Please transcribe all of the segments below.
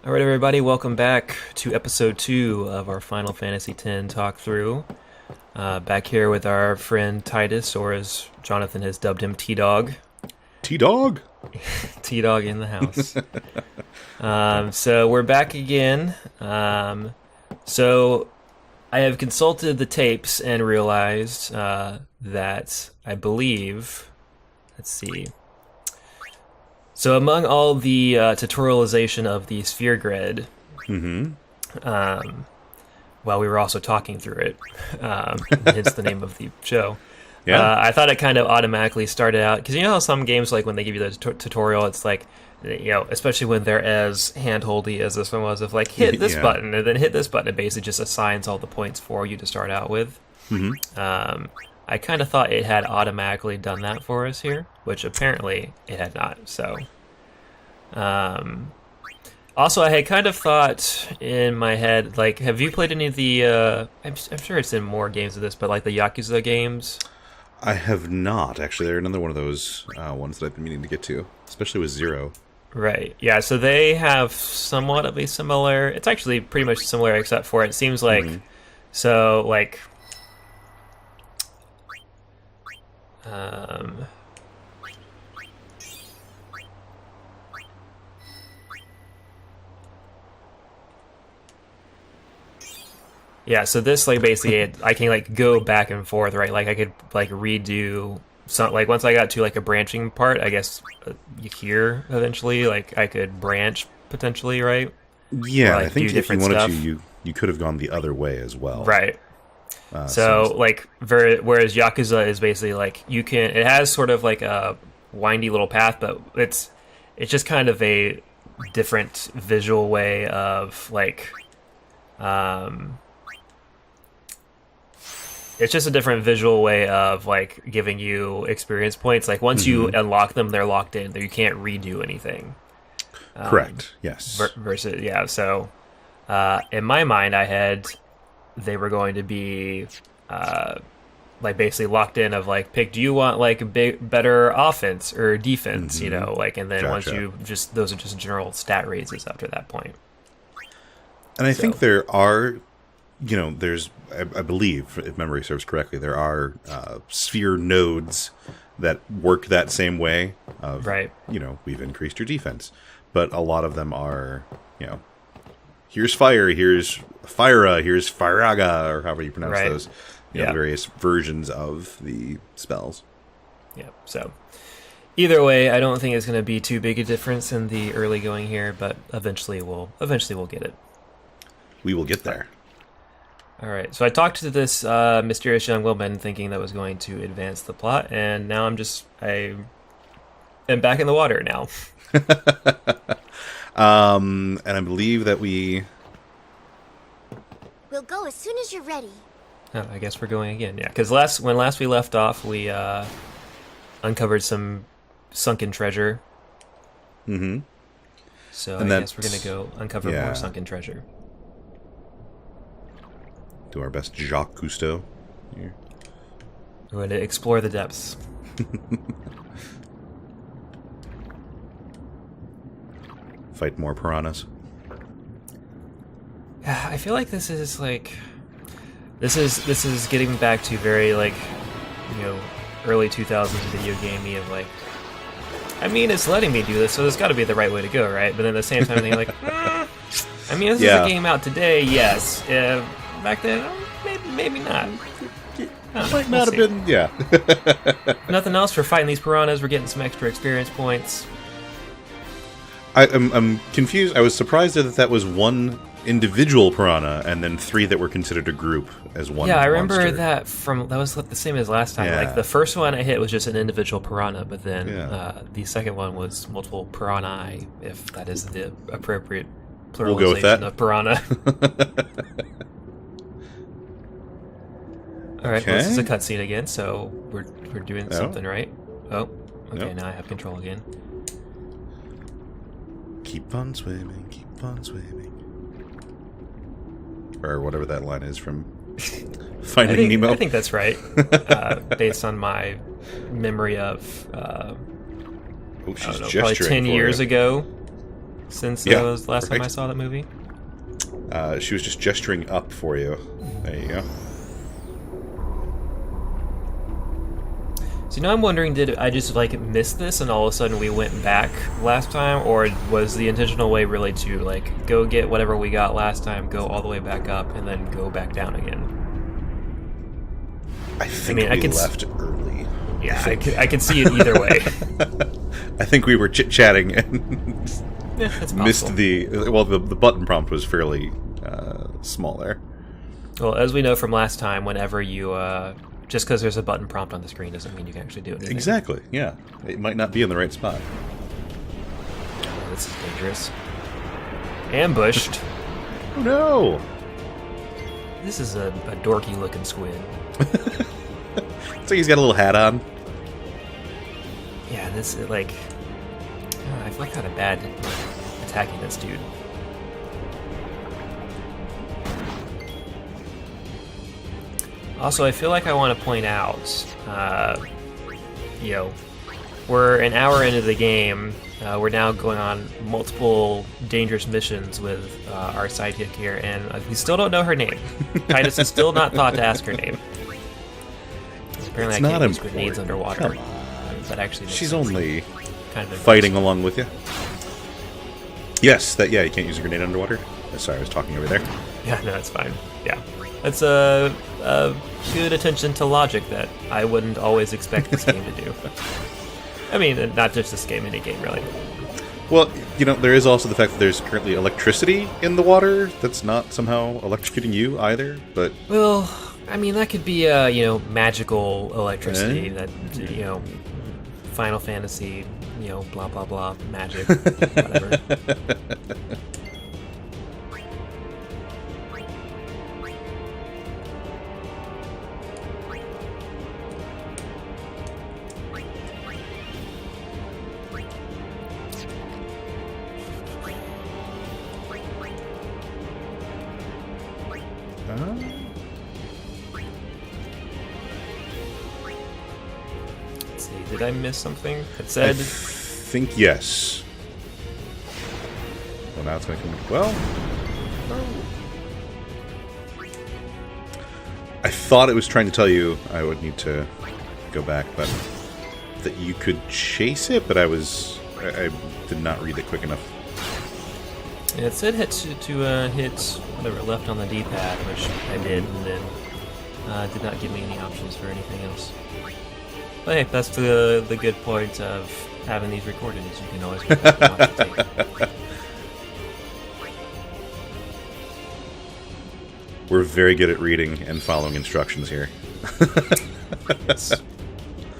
All right, everybody, welcome back to episode 2 of our Final Fantasy X Talkthrough. Back here with our friend Titus, or as Jonathan has dubbed him, T-Dog. T-Dog? T-Dog in the house. So we're back again. So I have consulted the tapes and realized that I believe... Let's see... So among all the tutorialization of the sphere grid, while we were also talking through it, hence the name of the show, I thought it kind of automatically started out, because you know how some games, like when they give you the tutorial, it's like, you know, especially when they're as handholdy as this one was, of like, hit this button, and then hit this button, it basically just assigns all the points for you to start out with. I kind of thought it had automatically done that for us here, which apparently it had not, so... also, I had kind of thought in my head, like, have you played any of the, I'm sure it's in more games of this, but like the Yakuza games? I have not, actually. They're another one of those ones that I've been meaning to get to, especially with Zero. Right, yeah, so they have somewhat of a similar, it's actually pretty much similar except for it seems like, so, like... Yeah, so this, like, basically, I can, like, go back and forth, right? Like, I could, like, redo some, like, once I got to, like, a branching part, I guess, here, eventually, like, I could branch, potentially, right? Yeah, or, like, I think do if you different wanted stuff. to, you could have gone the other way as well. Right. So, like, whereas Yakuza is basically, like, you can, it has sort of, like, a windy little path, but it's just kind of a different visual way of, like, it's just a different visual way of, like, giving you experience points. Like, once you unlock them, they're locked in. You can't redo anything. Correct, yes. Versus, yeah, so in my mind, I had they were going to be, like, basically locked in of, like, pick, do you want, like, better offense or defense, you know? Like, and then once you just, those are just general stat raises after that point. And I think there are... You know, there's, I believe, if memory serves correctly, there are sphere nodes that work that same way. Right. You know, we've increased your defense. But a lot of them are, you know, here's fire, here's Fyra, here's Firaga, or however you pronounce those. You know, the various versions of the spells. Yeah, so... Either way, I don't think it's going to be too big a difference in the early going here, but eventually we'll get it. We will get there. All right, so I talked to this mysterious young woman thinking that was going to advance the plot, and now I am back in the water now. And I believe that We'll go as soon as you're ready. Oh, I guess we're going again, yeah. Because when last we left off, we uncovered some sunken treasure. So I guess we're going to go uncover more sunken treasure. Do our best Jacques Cousteau here. We're going to explore the depths. Fight more piranhas. I feel like this is like... This is getting back to very, like, you know, early 2000s video gamey of, like... I mean, it's letting me do this, so there's got to be the right way to go, right? But then at the same time, I'm like, I mean, this is a game out today, yes. Back then, maybe not. Might not have been, yeah. Nothing else for fighting these piranhas. We're getting some extra experience points. I'm confused. I was surprised that was one individual piranha and then 3 that were considered a group as one. Yeah, I remember monster. that was the same as last time. Like, the first one I hit was just an individual piranha, but then the second one was multiple piranhae, if that is the appropriate pluralization we'll go with that. of piranha. Alright, well, this is a cutscene again, so we're doing something right. Oh, okay, now I have control again. Keep on swimming, keep on swimming. Or whatever that line is from Finding Nemo. I think that's right, based on my memory of, she's probably 10 years ago. since it was the last time I saw that movie? She was just gesturing up for you. There you go. So now I'm wondering, did I just like miss this and all of a sudden we went back last time, or was the intentional way really to like go get whatever we got last time, go all the way back up, and then go back down again? I think we left early. Yeah, I could see it either way. I think we were chit-chatting and missed the button prompt was fairly small there. Well, as we know from last time, whenever you just because there's a button prompt on the screen doesn't mean you can actually do anything. Exactly, yeah. It might not be in the right spot. Oh, this is dangerous. Ambushed. Oh, no! This is a dorky-looking squid. It's like he's got a little hat on. Yeah, this is like... I feel kind of bad attacking this dude. Also, I feel like I want to point out, we're an hour into the game. We're now going on multiple dangerous missions with our sidekick here, and we still don't know her name. Titus has still not thought to ask her name. Apparently, I can't use grenades underwater. That actually makes She's sense. only kind of fighting along with you. Yes, you can't use a grenade underwater. Sorry, I was talking over there. Yeah, no, it's fine. Yeah. That's a good attention to logic that I wouldn't always expect this game to do. I mean, not just this game, any game, really. Well, there is also the fact that there's currently electricity in the water that's not somehow electrocuting you either, but... Well, I mean, that could be, magical electricity that, Final Fantasy, blah, blah, blah, magic, whatever. Let's see, did I miss something? It said... I think yes. Well, now it's going to come... Well... I thought it was trying to tell you I would need to go back, but that you could chase it, but I did not read it quick enough. Yeah, it said hit whatever left on the D-pad, which I did, and then did not give me any options for anything else. But hey, that's the good point of having these recorded, is you can always go back and watch the tape. We're very good at reading and following instructions here.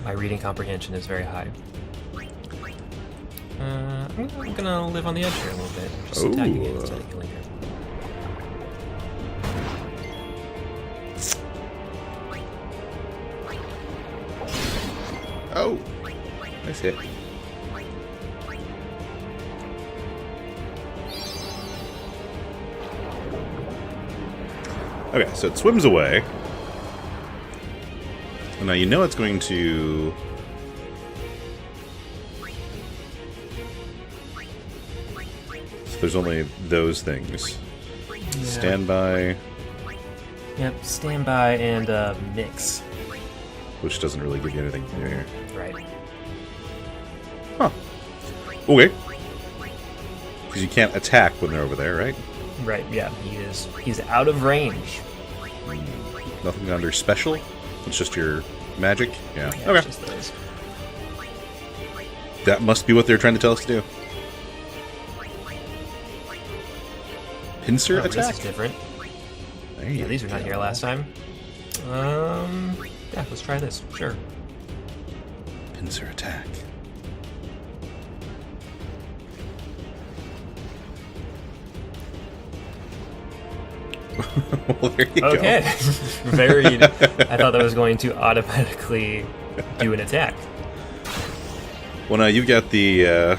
My reading comprehension is very high. I'm gonna live on the edge here a little bit. Just attacking it instead of killing her. Oh! Nice hit. Okay, so it swims away. And now it's going to... So there's only those things. Yeah. Standby. Yep, standby and mix. Which doesn't really give you anything new here. Right. Huh. Okay. Because you can't attack when they're over there, right? Right, yeah. He's out of range. Nothing under special? It's just your magic? Yeah. Okay. It's just those. That must be what they're trying to tell us to do. Pincer attack? This is different. Yeah, these were not here last time. Yeah, let's try this. Sure. Pincer attack. Well, there you go. Okay. Very. I thought that was going to automatically do an attack. Well, now you've got the.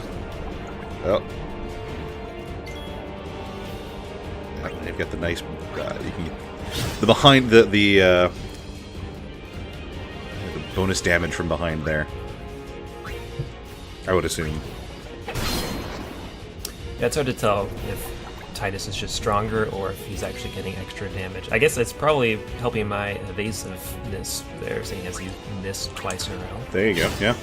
You've got the nice. You can get the behind the bonus damage from behind there. I would assume. It's hard to tell if Titus is just stronger or if he's actually getting extra damage. I guess it's probably helping my evasiveness there, seeing as he missed twice in a row. There you go, yeah.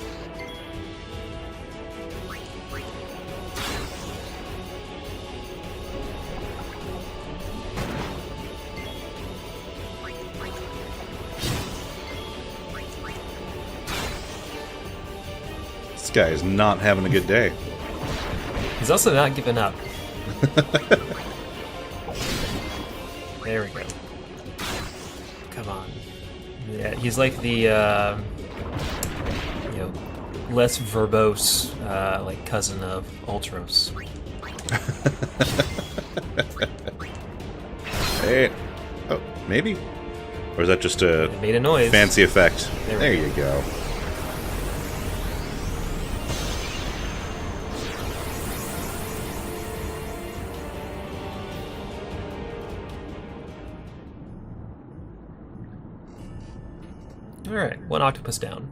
This guy is not having a good day. He's also not giving up. There we go. Come on. Yeah, he's like the less verbose like cousin of Ultros. Hey. Oh, maybe? Or is that just a it made a noise. Fancy effect? There you go. Alright, one octopus down.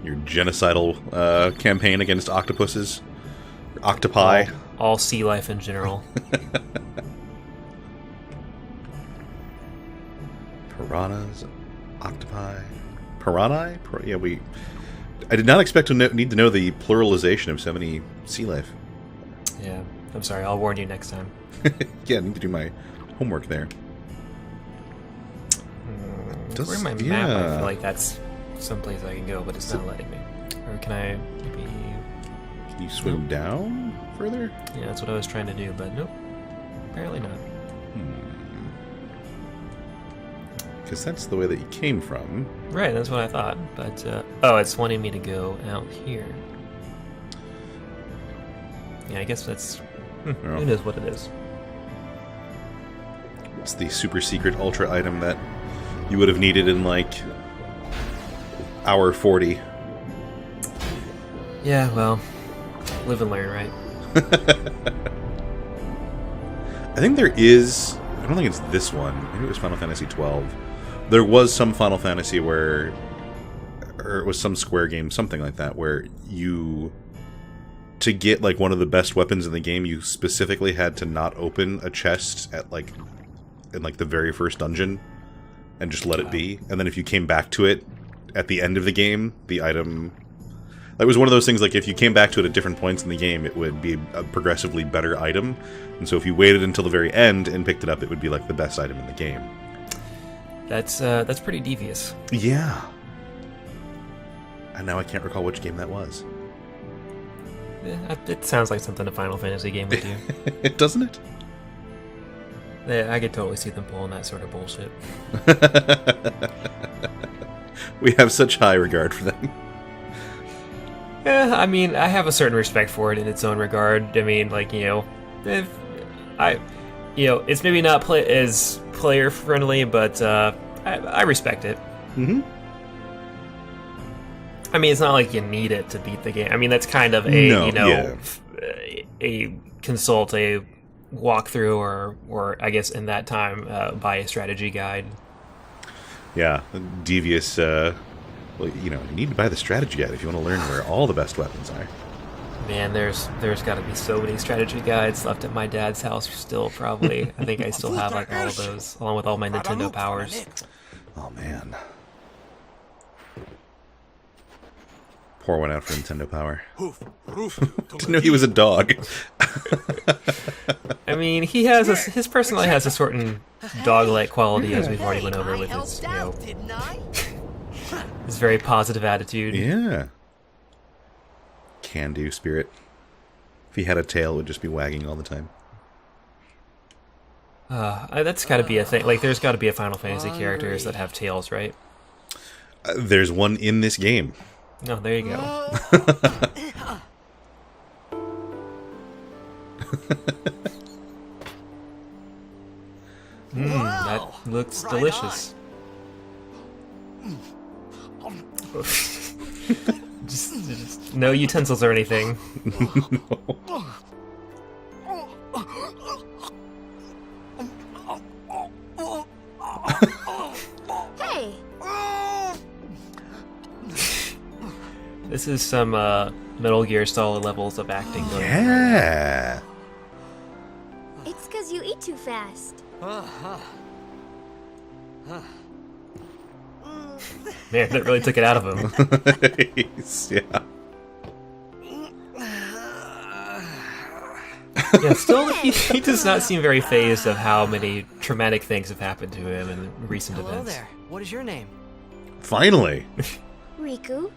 Your genocidal campaign against octopuses? Octopi? All sea life in general. Piranhas? Octopi? Piranha? Yeah, I did not expect to need to know the pluralization of so many sea life. Yeah, I'm sorry, I'll warn you next time. Yeah, I need to do my homework there. Where in my map? I feel like that's someplace I can go, but it's not letting me. Or can I maybe... Can you swim down further? Yeah, that's what I was trying to do, but nope. Apparently not. Because that's the way that you came from. Right, that's what I thought. But, oh, it's wanting me to go out here. Yeah, I guess that's... Who knows what it is. It's the super secret ultra item that you would have needed in, like, hour 40. Yeah, well, live and learn, right? I think there is... I don't think it's this one. Maybe it was Final Fantasy XII. There was some Final Fantasy where... Or it was some Square game, something like that, where you... To get, like, one of the best weapons in the game, you specifically had to not open a chest at, like... In, like, the very first dungeon. And just let it be. And then if you came back to it at the end of the game, the item... It was one of those things, like, if you came back to it at different points in the game, it would be a progressively better item. And so if you waited until the very end and picked it up, it would be, like, the best item in the game. That's pretty devious. Yeah. And now I can't recall which game that was. Yeah, it sounds like something a Final Fantasy game would do. Doesn't it? Yeah, I could totally see them pulling that sort of bullshit. We have such high regard for them. Yeah, I mean, I have a certain respect for it in its own regard. I mean, like, it's maybe not as player friendly, but I respect it. Mm-hmm. I mean, it's not like you need it to beat the game. I mean, that's kind of a consult a walkthrough or I guess in that time buy a strategy guide. Yeah, devious. You need to buy the strategy guide if you want to learn where all the best weapons are. Man, there's got to be so many strategy guides left at my dad's house still, probably. I think I still have like all of those, along with all my Nintendo powers. Oh man. Pour one out for Nintendo Power. Didn't know he was a dog. I mean, his personality has a certain dog-like quality, as we've already went over with his, his very positive attitude. Yeah. Can-do spirit. If he had a tail, it would just be wagging all the time. That's got to be a thing. Like, there's got to be a Final Fantasy characters that have tails, right? There's one in this game. Oh, there you go. That looks delicious. just no utensils or anything. No. Hey. This is some Metal Gear Solid levels of acting going on. Yeah. It's because you eat too fast. Man, that really took it out of him. Yeah. Yeah, still, he does not seem very fazed of how many traumatic things have happened to him in recent Hello events. there. What is your name? Finally. Riku?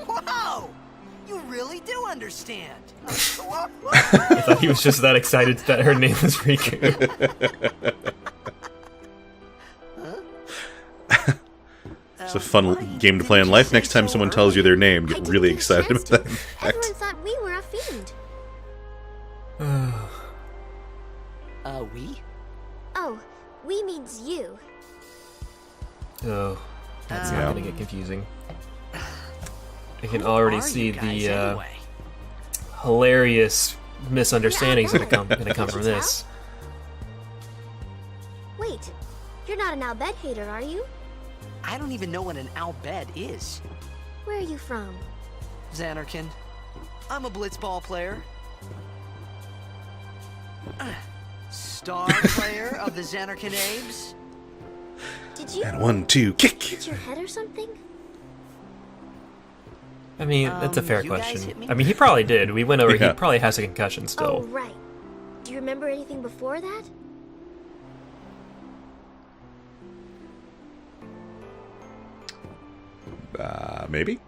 Whoa! You really do understand. I thought he was just that excited that her name was Riku. It's a fun game to play in life. Next time someone tells you their name, get really excited about that. Everyone thought we were a fiend. We? Oh, we means you. Oh, that's Yeah. not going to get confusing. I can already see the hilarious misunderstandings that are going to come from this. Wait, you're not an Albed hater, are you? I don't even know what an Albed is. Where are you from? Xanarkin. I'm a blitzball player. Star player of the Xanarkin Abes. Did you And 1, 2, kick. hit your head or something? I mean, that's a fair you guys question. hit me? I mean, he probably did. We went over, Yeah. he probably has a concussion Oh, still. right. Do you remember anything before that? Maybe?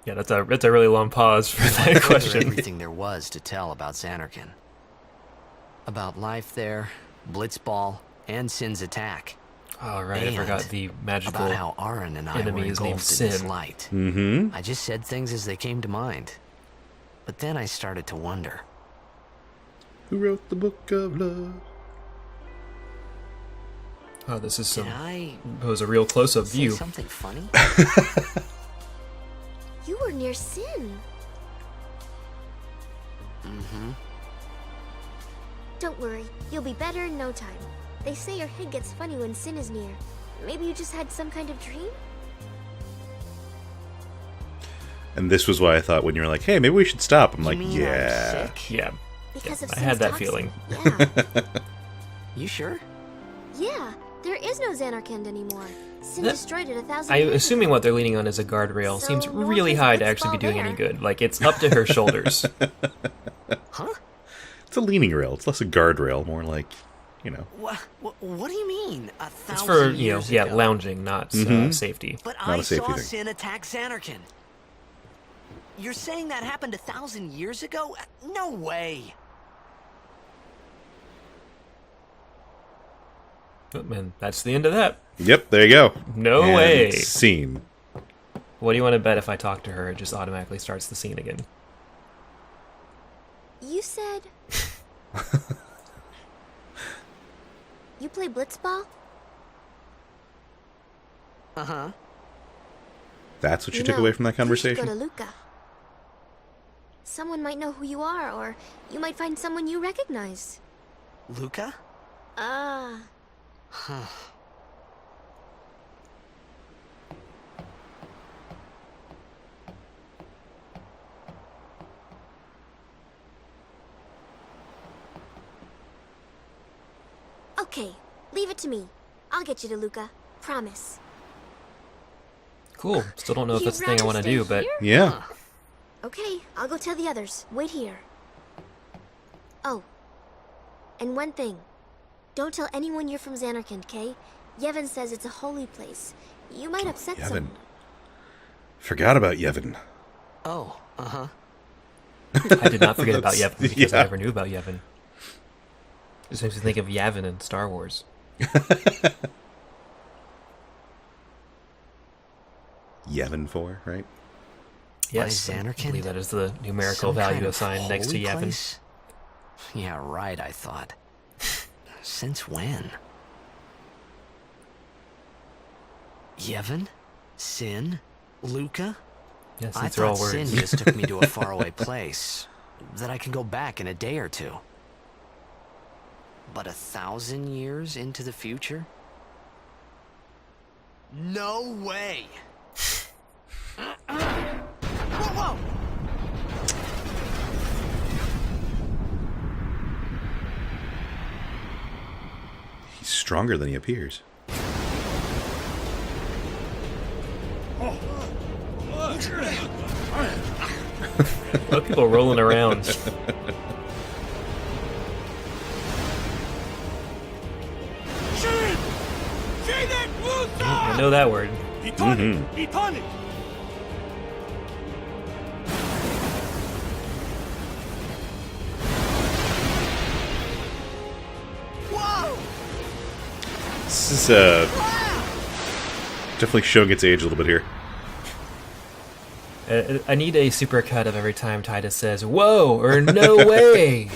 Yeah, that's a really long pause for that question. Everything there was to tell about Xanarkin. About life there, blitzball, and Sin's attack. Oh, right, I forgot the magical About how Aaron and I enemy were is named engulfed in this Sin. light. Mm-hmm. I just said things as they came to mind. But then I started to wonder. Who wrote the book of love? Oh, this is some. Did I It was a real close-up say view. something funny? You were near Sin. Mm-hmm. Don't worry, you'll be better in no time. They say your head gets funny when Sin is near. Maybe you just had some kind of dream? And this was why I thought when you were like, hey, maybe we should stop. I'm You like, mean I'm yeah. sick? Yeah, Because of I Sin's had that toxin. feeling. Yeah. You sure? Yeah, there is no Xanarkand anymore. Sin That- destroyed it 1,000 I'm years assuming ago. what they're leaning on is a guardrail. So Seems no one really plays high to actually be blitzball doing any there. good. Like, it's up to her shoulders. Huh? It's a leaning rail. It's less a guardrail, more like, you know. What do you mean? It's for, 1,000 years ago? lounging, not Mhm. safety. But Not I a safety saw thing. Sin attack Xanarkin. You're saying that happened 1,000 years ago? No way. Oh, man, that's the end of that. Yep, there you go. No And way. Scene. What do you want to bet if I talk to her, it just automatically starts the scene again? You said... You play blitzball? Uh-huh. That's what you You took know, away from that You should conversation? go to Luca. Someone might know who you are, or you might find someone you recognize. Luca? Ah, Huh. okay. Leave it to me. I'll get you to Luca. Promise. Cool. Still don't know if You'd that's the thing I rather want to stay do, but here? Yeah. Okay, I'll go tell the others. Wait here. Oh. And one thing. Don't tell anyone you're from Xanarkand, okay? Yevon says it's a holy place. You might upset Yevon. someone. Forgot about Yevon. Oh, uh-huh. I did not forget about Yevon because I Yeah. never knew about Yevon. Just makes me think of Yavin in Star Wars. Yevon 4, right? Yes, I Xanarkand? believe that is the numerical Some value kind of assigned next to holy Yavin. place? Yeah, right, I thought. Since when? Yevon? Sin? Luca? Yes, I these are all thought Sin words. just took me to a faraway place that I can go back in a day or two. But 1,000 years into the future? No way! Whoa! He's stronger than he appears. Look, people rolling around. I know that word. This is definitely showing its age a little bit here. I need a supercut of every time Titus says "whoa" or "no way."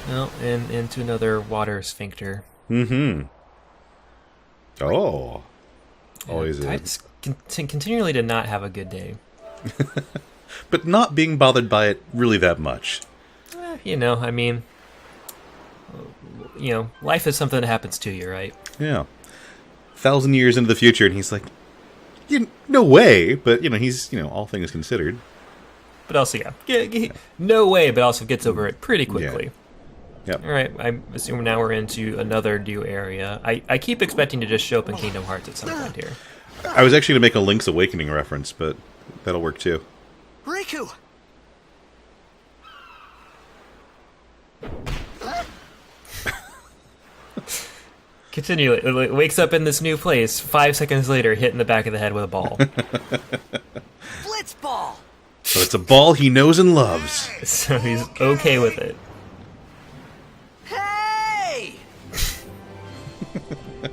Well, and into another water sphincter. Mm-hmm. Oh. Always Titus continually did not have a good day. But not being bothered by it really that much. You know, I mean, life is something that happens to you, right? Yeah. 1,000 years into the future, and he's like, no way, but, he's, all things considered. But also, no way, but also gets over it pretty quickly. Yeah. Yep. All right, I assume now we're into another new area. I keep expecting to just show up in Kingdom Hearts at some point here. I was actually going to make a Link's Awakening reference, but that'll work too. Riku! Continually, wakes up in this new place, 5 seconds later, hit in the back of the head with a ball. Blitz ball! So it's a ball he knows and loves. So he's okay with it. Hey!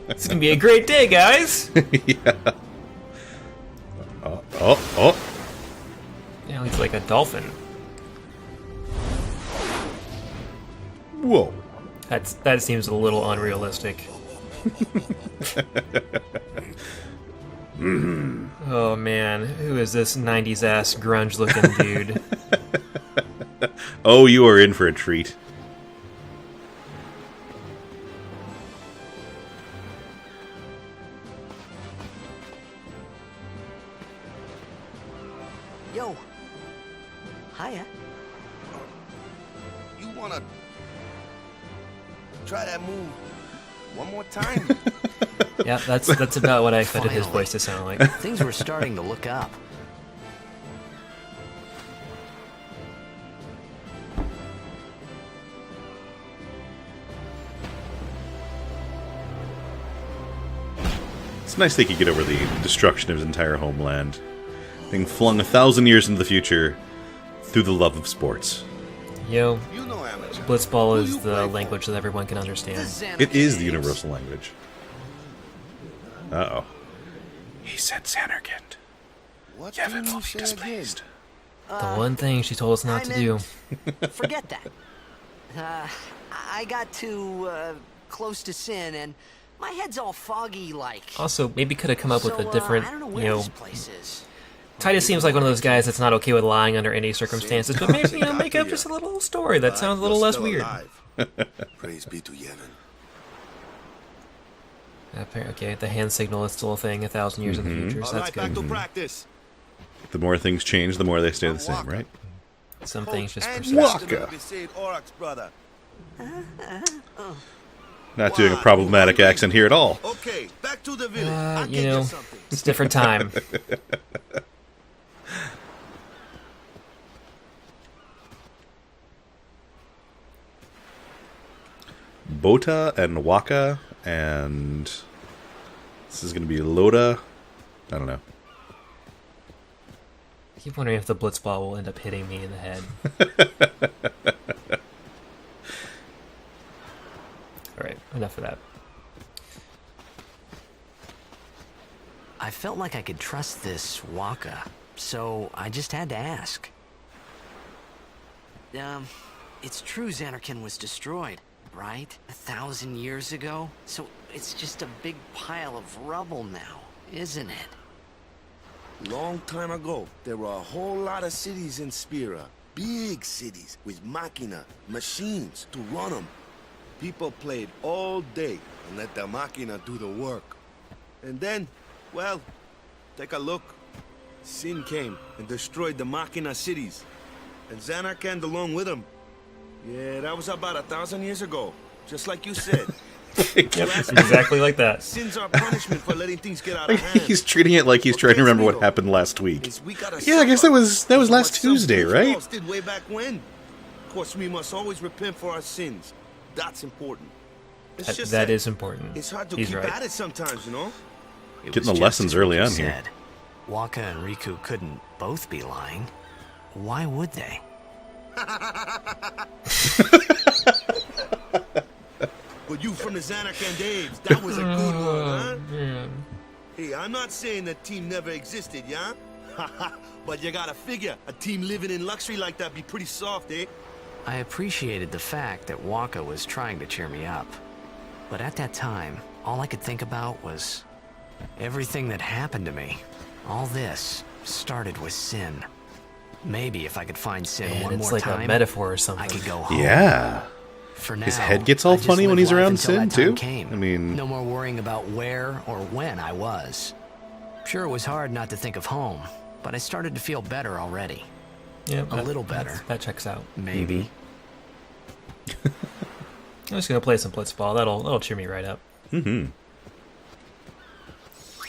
It's gonna be a great day, guys! Yeah. Oh. Now he's like a dolphin. Whoa. That seems a little unrealistic. Oh man, who is this 90s ass grunge looking dude? Oh, you are in for a treat. Yo. Hiya. You wanna try that move one more time? Yeah, that's about what I expected his voice to sound like. Things were starting to look up. It's nice they could get over the destruction of his entire homeland, being flung 1,000 years into the future through the love of sports. You know amateur. Blitzball is the language that everyone can understand. It is the universal language. Uh-oh. He said Xanarkand. What Yevon did will you be say displaced. The one thing she told us not to do. Forget that. I got too close to sin, and my head's all foggy like. Also, maybe could have come up with a different, I don't know where this place is. Titus seems like one of those guys that's not okay with lying under any circumstances, but maybe, make up just a little story that sounds a little less weird. Praise be to Yevon. Okay, the hand signal is still a thing 1,000 years in the future, so that's good. Back to practice. The more things change, the more they stay the same, right? Some things just And persist. Waka. Oryx, brother. Not doing a problematic accent here at all. Okay, back to the village. I can get something. It's a different time. Bota and Waka, and this is going to be Loda. I don't know. I keep wondering if the Blitzball will end up hitting me in the head. Alright, enough of that. I felt like I could trust this Waka, so I just had to ask. It's true Xanarkand was destroyed, right? 1,000 years ago? So it's just a big pile of rubble now, isn't it? Long time ago, there were a whole lot of cities in Spira. Big cities with machina, machines to run them. People played all day and let the machina do the work. And then, well, take a look. Sin came and destroyed the Machina cities. And Zanarkand along with him. Yeah, that was about 1,000 years ago. Just like you said. Exactly like that. Sins are punishment for letting things get out of hand. He's treating it like he's trying to remember what happened last week. Yeah, I guess that was last Tuesday, right? Did way back when. Of course, we must always repent for our sins. That's important. It's just that is important. It's hard to He's keep right. at it sometimes, you know? Getting the lessons early on here. Waka and Riku couldn't both be lying. Why would they? But you from the Zanarkand days, that was a good one, huh? Hey, I'm not saying that team never existed, yeah? But you gotta figure, a team living in luxury like that be pretty soft, eh? I appreciated the fact that Waka was trying to cheer me up. But at that time, all I could think about was everything that happened to me. All this started with Sin. Maybe if I could find Sin Man, one it's more like time, a metaphor or something. I could go home. Yeah. For now, His head gets all I just funny when live he's life around until Sin, that time too? came. I mean... No more worrying about where or when I was. Sure, it was hard not to think of home, but I started to feel better already. Yeah, A little better. That checks out. Maybe. I'm just gonna play some blitzball. That'll cheer me right up. Mm-hmm.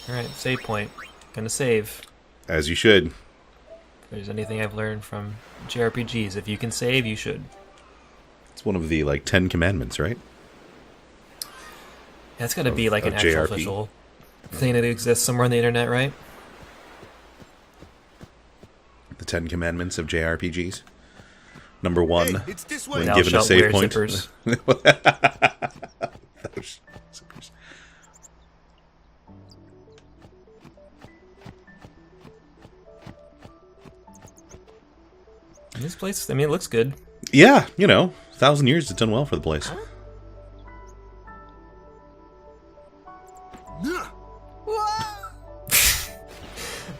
All right, save point. Gonna save. As you should. If there's anything I've learned from JRPGs, if you can save, you should. It's one of the, 10 commandments, right? That's gotta be like an of actual JRP. official thing that exists somewhere on the internet, right? The 10 commandments of JRPGs. Number 1, Hey, it's this way. when Thou given a shalt save wear point. zippers. Zippers. This place, I mean, it looks good. Yeah, 1,000 years has done well for the place.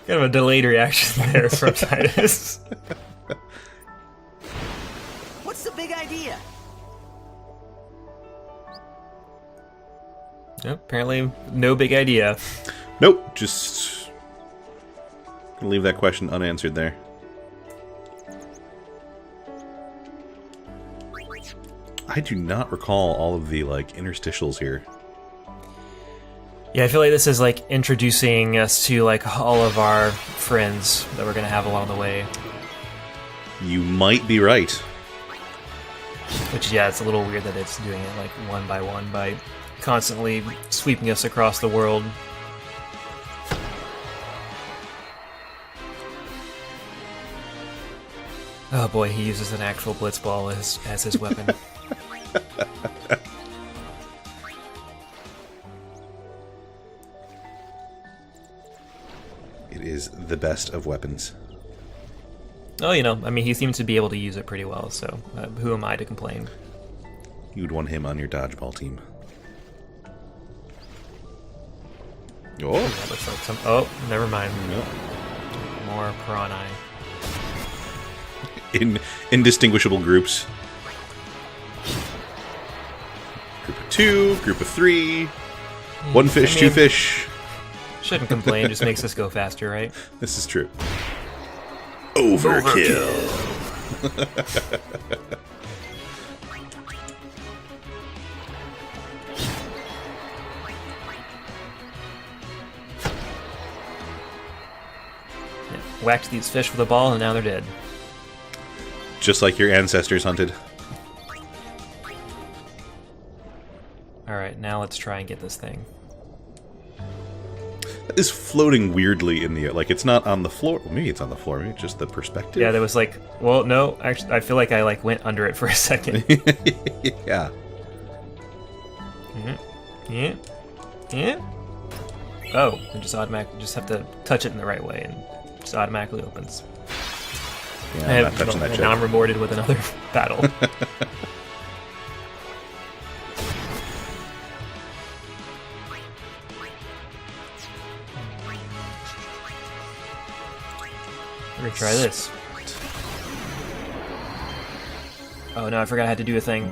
Kind of a delayed reaction there from Titus. What's the big idea? Yep, apparently, no big idea. Nope, just gonna leave that question unanswered there. I do not recall all of the interstitials here. Yeah, I feel like this is introducing us to all of our friends that we're gonna have along the way. You might be right. Which, yeah, it's a little weird that it's doing it one by constantly sweeping us across the world. Oh boy, he uses an actual blitzball as his weapon. It is the best of weapons. Oh, I mean, he seems to be able to use it pretty well, so who am I to complain? You'd want him on your dodgeball team. Oh, That looks like some... Oh, never mind. no. More piranha. In indistinguishable groups. Group of 2, group of 3, 1 fish, 2 fish. Shouldn't complain, just makes us go faster, right? This is true. Overkill. Yeah. Whacked these fish with a ball and now they're dead. Just like your ancestors hunted. Alright, now let's try and get this thing. It is floating weirdly in the air. It's not on the floor. Well, maybe it's on the floor. Maybe it's just the perspective. Yeah, there was well, no, actually, I feel like I went under it for a second. Yeah. Yeah. Yeah. Oh, we just have to touch it in the right way and it just automatically opens. Yeah, I'm not touching that and shit. now I'm rewarded with another battle. We're gonna try this. Oh no, I forgot I had to do a thing.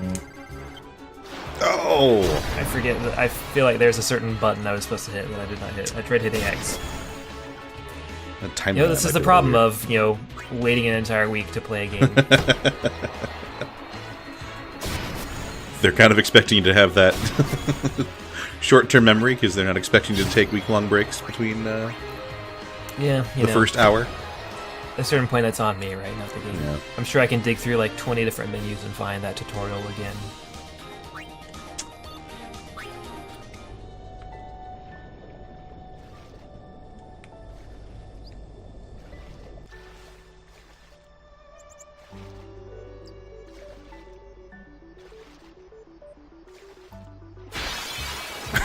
Oh! I forget. I feel like there's a certain button I was supposed to hit that I did not hit. I tried hitting X. Time this is the problem of waiting an entire week to play a game. They're kind of expecting you to have that short-term memory because they're not expecting you to take week-long breaks between the first hour. At a certain point, that's on me, right? Not the game. Yeah. I'm sure I can dig through like 20 different menus and find that tutorial again.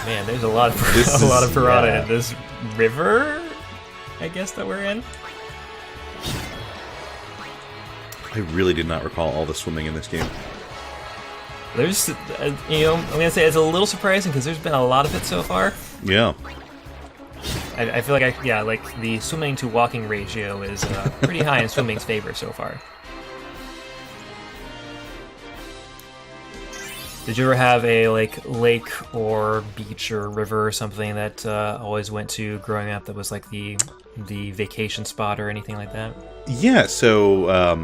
Man, there's a lot of piranha in this river, I guess, that we're in. I really did not recall all the swimming in this game. There's, I'm gonna say it's a little surprising because there's been a lot of it so far. Yeah. I feel like like the swimming to walking ratio is pretty high in swimming's favor so far. Did you ever have a lake or beach or river or something that always went to growing up that was like the vacation spot or anything like that? Yeah, so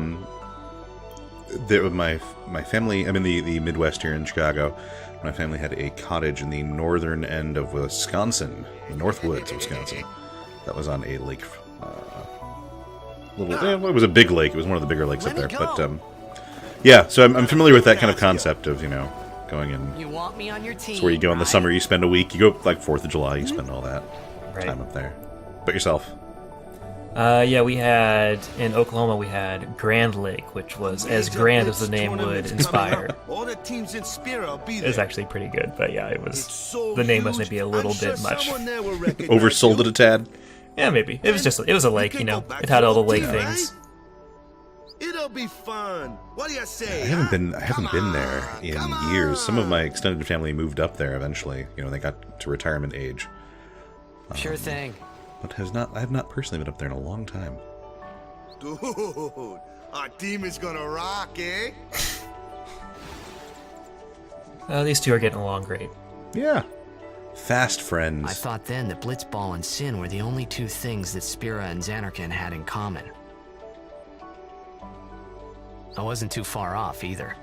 my family, I'm in the Midwest here in Chicago. My family had a cottage in the northern end of Wisconsin, the Northwoods, Wisconsin. That was on a lake. It was a big lake. It was one of the bigger lakes up there. But yeah, so I'm familiar with that kind of concept of going in. You want me on your team? It's where you go in the summer. You spend a week. You go like 4th of July. You spend all that time up there. But yourself? Yeah, we had in Oklahoma. We had Grand Lake, which was as grand as the name would inspire. All the teams in Spear will be there. It's actually pretty good, but yeah, it was the name was maybe a little bit much. Oversold it a tad. Yeah, maybe it was a lake. It had all the lake things. It'll be fun. What do you say? I haven't been there in years. Some of my extended family moved up there eventually. They got to retirement age. Sure thing. But I have not personally been up there in a long time. Dude, our team is gonna rock, eh? These two are getting along great. Yeah. Fast friends. I thought then that Blitzball and Sin were the only two things that Spira and Xanarkand had in common. I wasn't too far off either.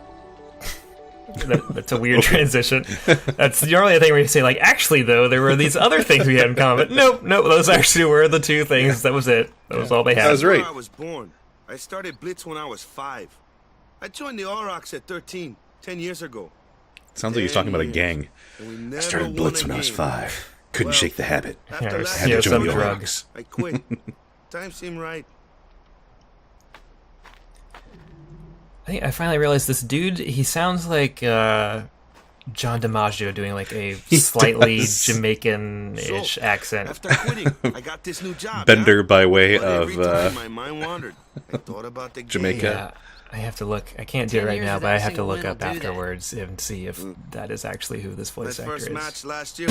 That's a weird transition. That's normally a thing where you say, actually, though, there were these other things we had in common. Nope, those actually were the two things. That was it. That was all they had. That was right. I was born. I started Blitz when I was 5. I joined the Aurochs at 13, 10 years ago. Sounds like he's talking about a gang. I started Blitz when I was 5. Couldn't shake the habit. Had to join the drugs. I quit. Time seemed right. I think I finally realized this dude, he sounds like John DiMaggio doing a slightly Jamaican-ish accent. After quitting, I got this new job. Bender by way of my mind wandered. I thought about the Jamaica. Yeah, I have to look. I can't do it right now, but I have to look up afterwards and see if that is actually who this voice actor is. First match last year.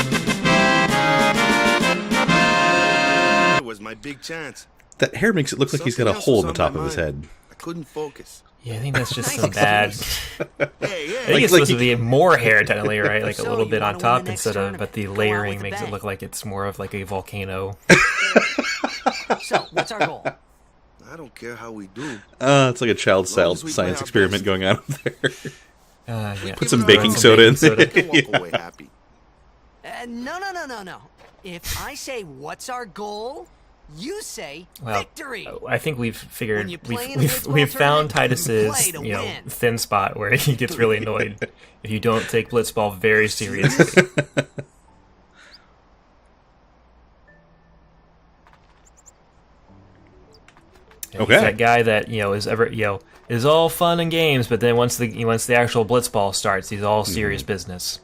It was my big chance. That hair makes it look like he's got a hole in the top of his head. I couldn't focus. Yeah, I think that's just some bad. I think Hey, it's supposed to be more hair, technically, right? A little bit on top but the layering makes it look like it's more of a volcano. So, what's our goal? I don't care how we do. It's like a child science experiment going on up there. Yeah. Put some baking soda in there. Walk away happy. No. If I say what's our goal, you say victory. I think we've figured we've found Titus's thin spot where he gets really annoyed if you don't take Blitzball very seriously. Okay. He's that guy that is all fun and games, but then once the actual Blitzball starts, he's all serious business.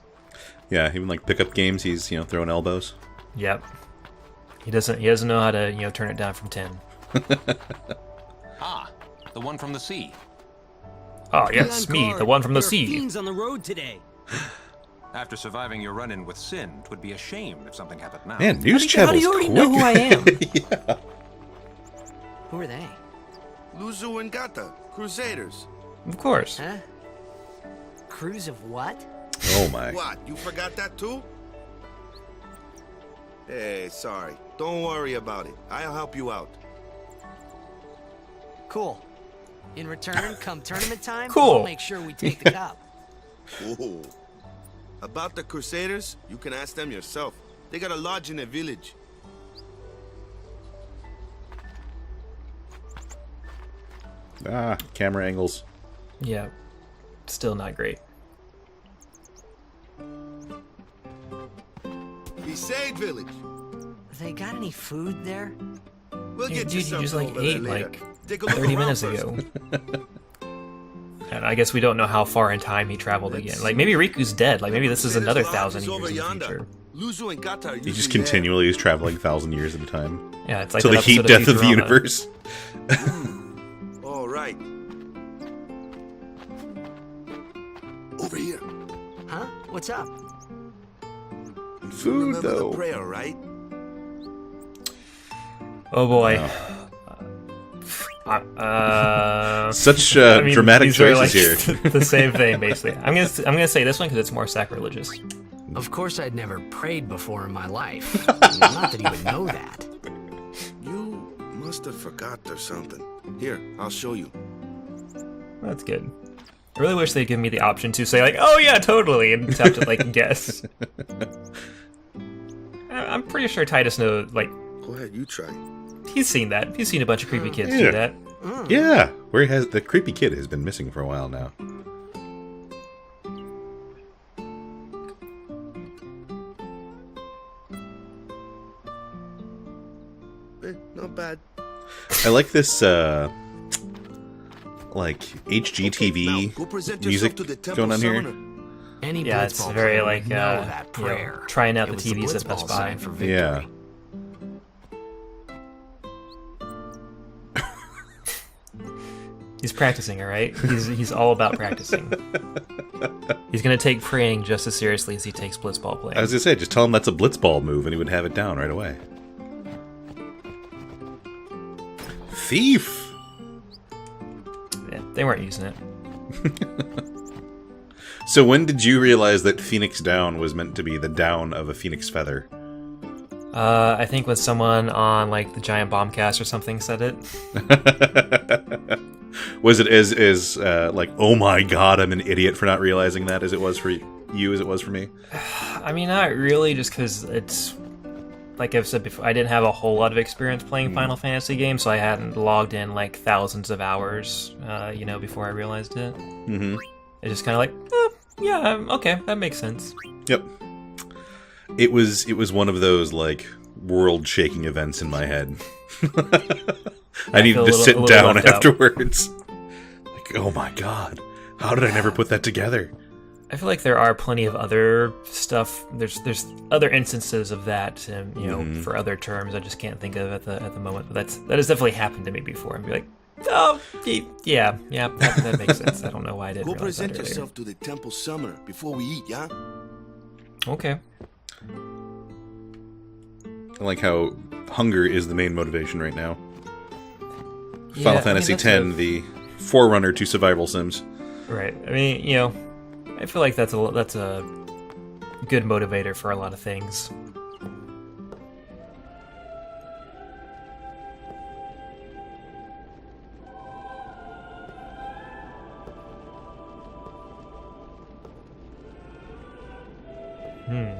Yeah, even pickup games, he's throwing elbows. Yep. He doesn't know how to turn it down from 10. The one from the sea. Oh yes, me, the one from the sea. Fiends on the road today. After surviving your run-in with Sin, it would be a shame if something happened now. Man, news channels. How do you already know who I am? Yeah. Who are they? Luzu and Gata, Crusaders. Of course. Huh? Crews of what? Oh my. What, you forgot that too? Hey, sorry. Don't worry about it. I'll help you out. Cool. In return, come tournament time, Cool. I'll make sure we take the cup. Whoa. About the Crusaders, you can ask them yourself. They got a lodge in their village. Camera angles. Yeah, still not great. Besaid village. They got any food there? We'll Hey, get dude, you you something just like over there ate later. like Take a look 30 around minutes first. ago. And I guess we don't know how far in time he traveled again. Like maybe Riku's dead. Like maybe this is another Crusaders' lodge 1,000 is years over in the yonder. future. Luzu and Gata are He just usually continually is traveling 1,000 years at a time. Yeah, it's like Till that the heat episode death of the Futurama. universe. there. All right. Over here. Huh? What's up? Food, Remember though. the prayer, right? Oh boy. Such I mean, dramatic these are, choices like, here. the same thing, basically. I'm gonna say this one because it's more sacrilegious. Of course I'd never prayed before in my life. Not that he would know that. You must have forgot or something. Here, I'll show you. That's good. I really wish they'd give me the option to say like, "Oh yeah, totally," and just have to like guess. I'm pretty sure Titus knows. Like, Go ahead, you try. he's seen that. He's seen a bunch of creepy kids Yeah. do that. Yeah, where he has the creepy kid has been missing for a while now. Not bad. I like this like HGTV Now, go present music yourself to the temple going on here. summoner. Any Yeah, it's blitzball very player like would know you that know, prayer. trying out It the was TVs at blitzball Best Buy. sign for victory. Yeah. He's practicing, all right. He's all about practicing. He's gonna take praying just as seriously as he takes blitzball playing. I was gonna say, just tell him that's a blitzball move and he would have it down right away. Thief! Yeah, they weren't using it. So when did you realize that Phoenix Down was meant to be the down of a phoenix feather? I think when someone on like the Giant Bombcast or something said it. Was it as like, oh my god, I'm an idiot for not realizing that as it was for you as it was for me? I mean, not really, just because it's like I've said before, I didn't have a whole lot of experience playing Final Fantasy games, so I hadn't logged in like thousands of hours, before I realized it. Mm-hmm. It's just kind of like, yeah, okay, that makes sense. Yep. It was one of those like world-shaking events in my head. I needed to sit down left out. afterwards. Like, oh my god, how did I never put that together? I feel like there are plenty of other stuff. There's other instances of that, for other terms I just can't think of at the moment. But that has definitely happened to me before. And be like, oh, yeah, that makes sense. I don't know why I didn't Go realize that present earlier. yourself to the temple summoner before we eat, yeah? Okay. I like how hunger is the main motivation right now. Yeah, Final I Fantasy mean, X, the forerunner to survival sims. Right. I mean, I feel like that's a good motivator for a lot of things.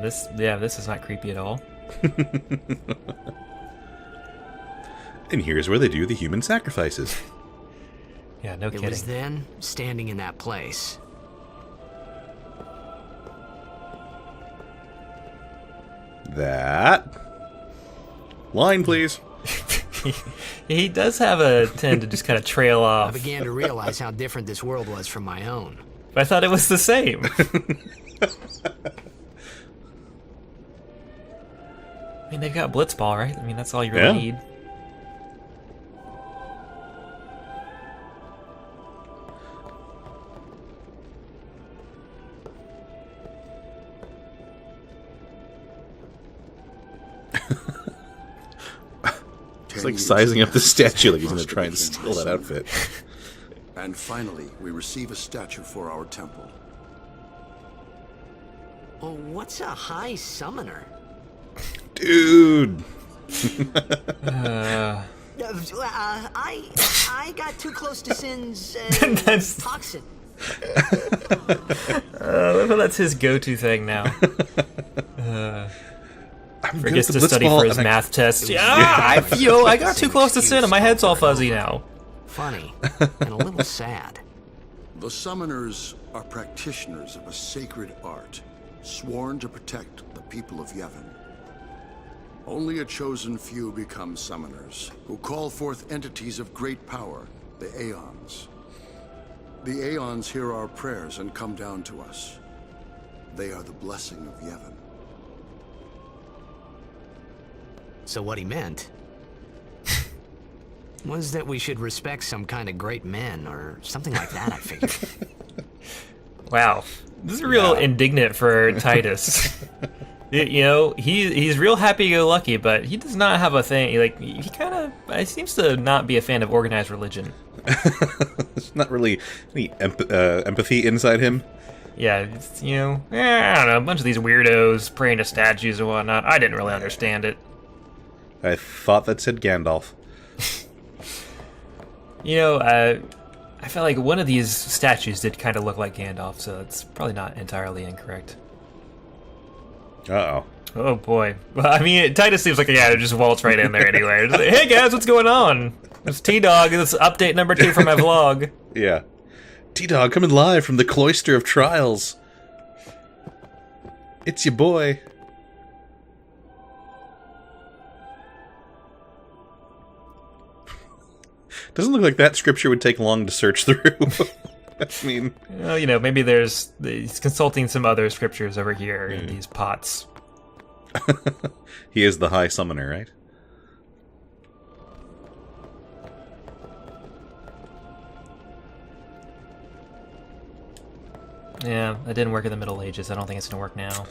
This is not creepy at all. And here's where they do the human sacrifices. Yeah, no It kidding. was then, standing in that place. That line, please. He does have a tend to just kind of trail I off. began to realize how different this world was from my own. But I thought it was the same. I mean, they've got Blitzball, right? I mean, that's all you really need. It's like sizing up the statue like he's going to try and steal that outfit. And finally, we receive a statue for our temple. Oh, what's a high summoner? Dude! I got too close to Sin's That's- toxin. That's his go-to thing now. Forgets to study for his math test. Yeah, I got too close to Sin and my head's all fuzzy now. Funny, and a little sad. The summoners are practitioners of a sacred art, sworn to protect the people of Yevon. Only a chosen few become summoners, who call forth entities of great power, the Aeons. The Aeons hear our prayers and come down to us. They are the blessing of Yevon. So what he meant was that we should respect some kind of great men or something like that, I figured. Wow. This is real indignant for Titus. You know, he's real happy-go-lucky, but he does not have a thing. Like, he kind of seems to not be a fan of organized religion. There's not really any empathy inside him. Yeah, it's, you know, I don't know, a bunch of these weirdos praying to statues and whatnot. I didn't really understand it. I thought that said Gandalf. You know, I feel like one of these statues did kind of look like Gandalf, so it's probably not entirely incorrect. Uh-oh. Oh boy. Well, I mean, Titus seems like a guy who just waltz right in there anyway. Just like, hey guys, what's going on? It's T-Dog, this is update number 2 for my vlog. Yeah. T-Dog coming live from the Cloister of Trials. It's your boy. Doesn't look like that scripture would take long to search through. I mean... Well, you know, maybe he's consulting some other scriptures over here in these pots. He is the High Summoner, right? Yeah, that didn't work in the Middle Ages. I don't think it's going to work now.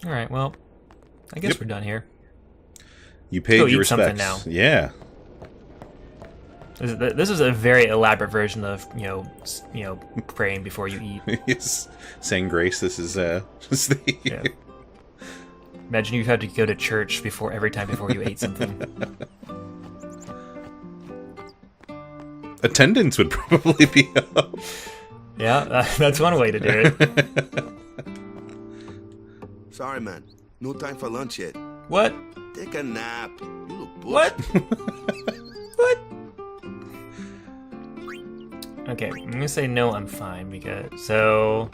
Alright, well, I guess we're done here. You paid your respects. Something now. Yeah. This is a very elaborate version of, you know, praying before you eat. Yes. Saying grace, this is just the... Yeah. Imagine you had to go to church every time before you ate something. Attendance would probably be up. Yeah, that's one way to do it. Sorry, man. No time for lunch yet. What? Take a nap. You look bush. What? What? Okay, I'm gonna say no, I'm fine, because... Alright,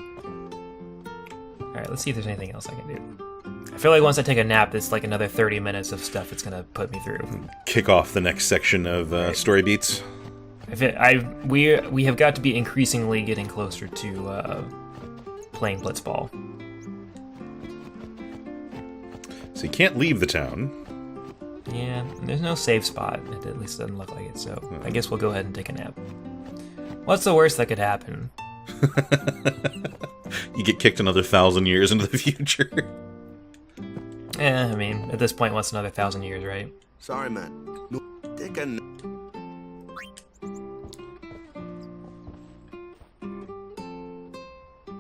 let's see if there's anything else I can do. I feel like once I take a nap, it's like another 30 minutes of stuff it's gonna put me through. Kick off the next section of story beats. We have got to be increasingly getting closer to playing Blitzball. So you can't leave the town. Yeah, there's no safe spot. It at least doesn't look like it, so I guess we'll go ahead and take a nap. What's the worst that could happen? You get kicked another 1,000 years into the future. I mean, at this point, what's another 1,000 years, right? Sorry, man. No, take a nap.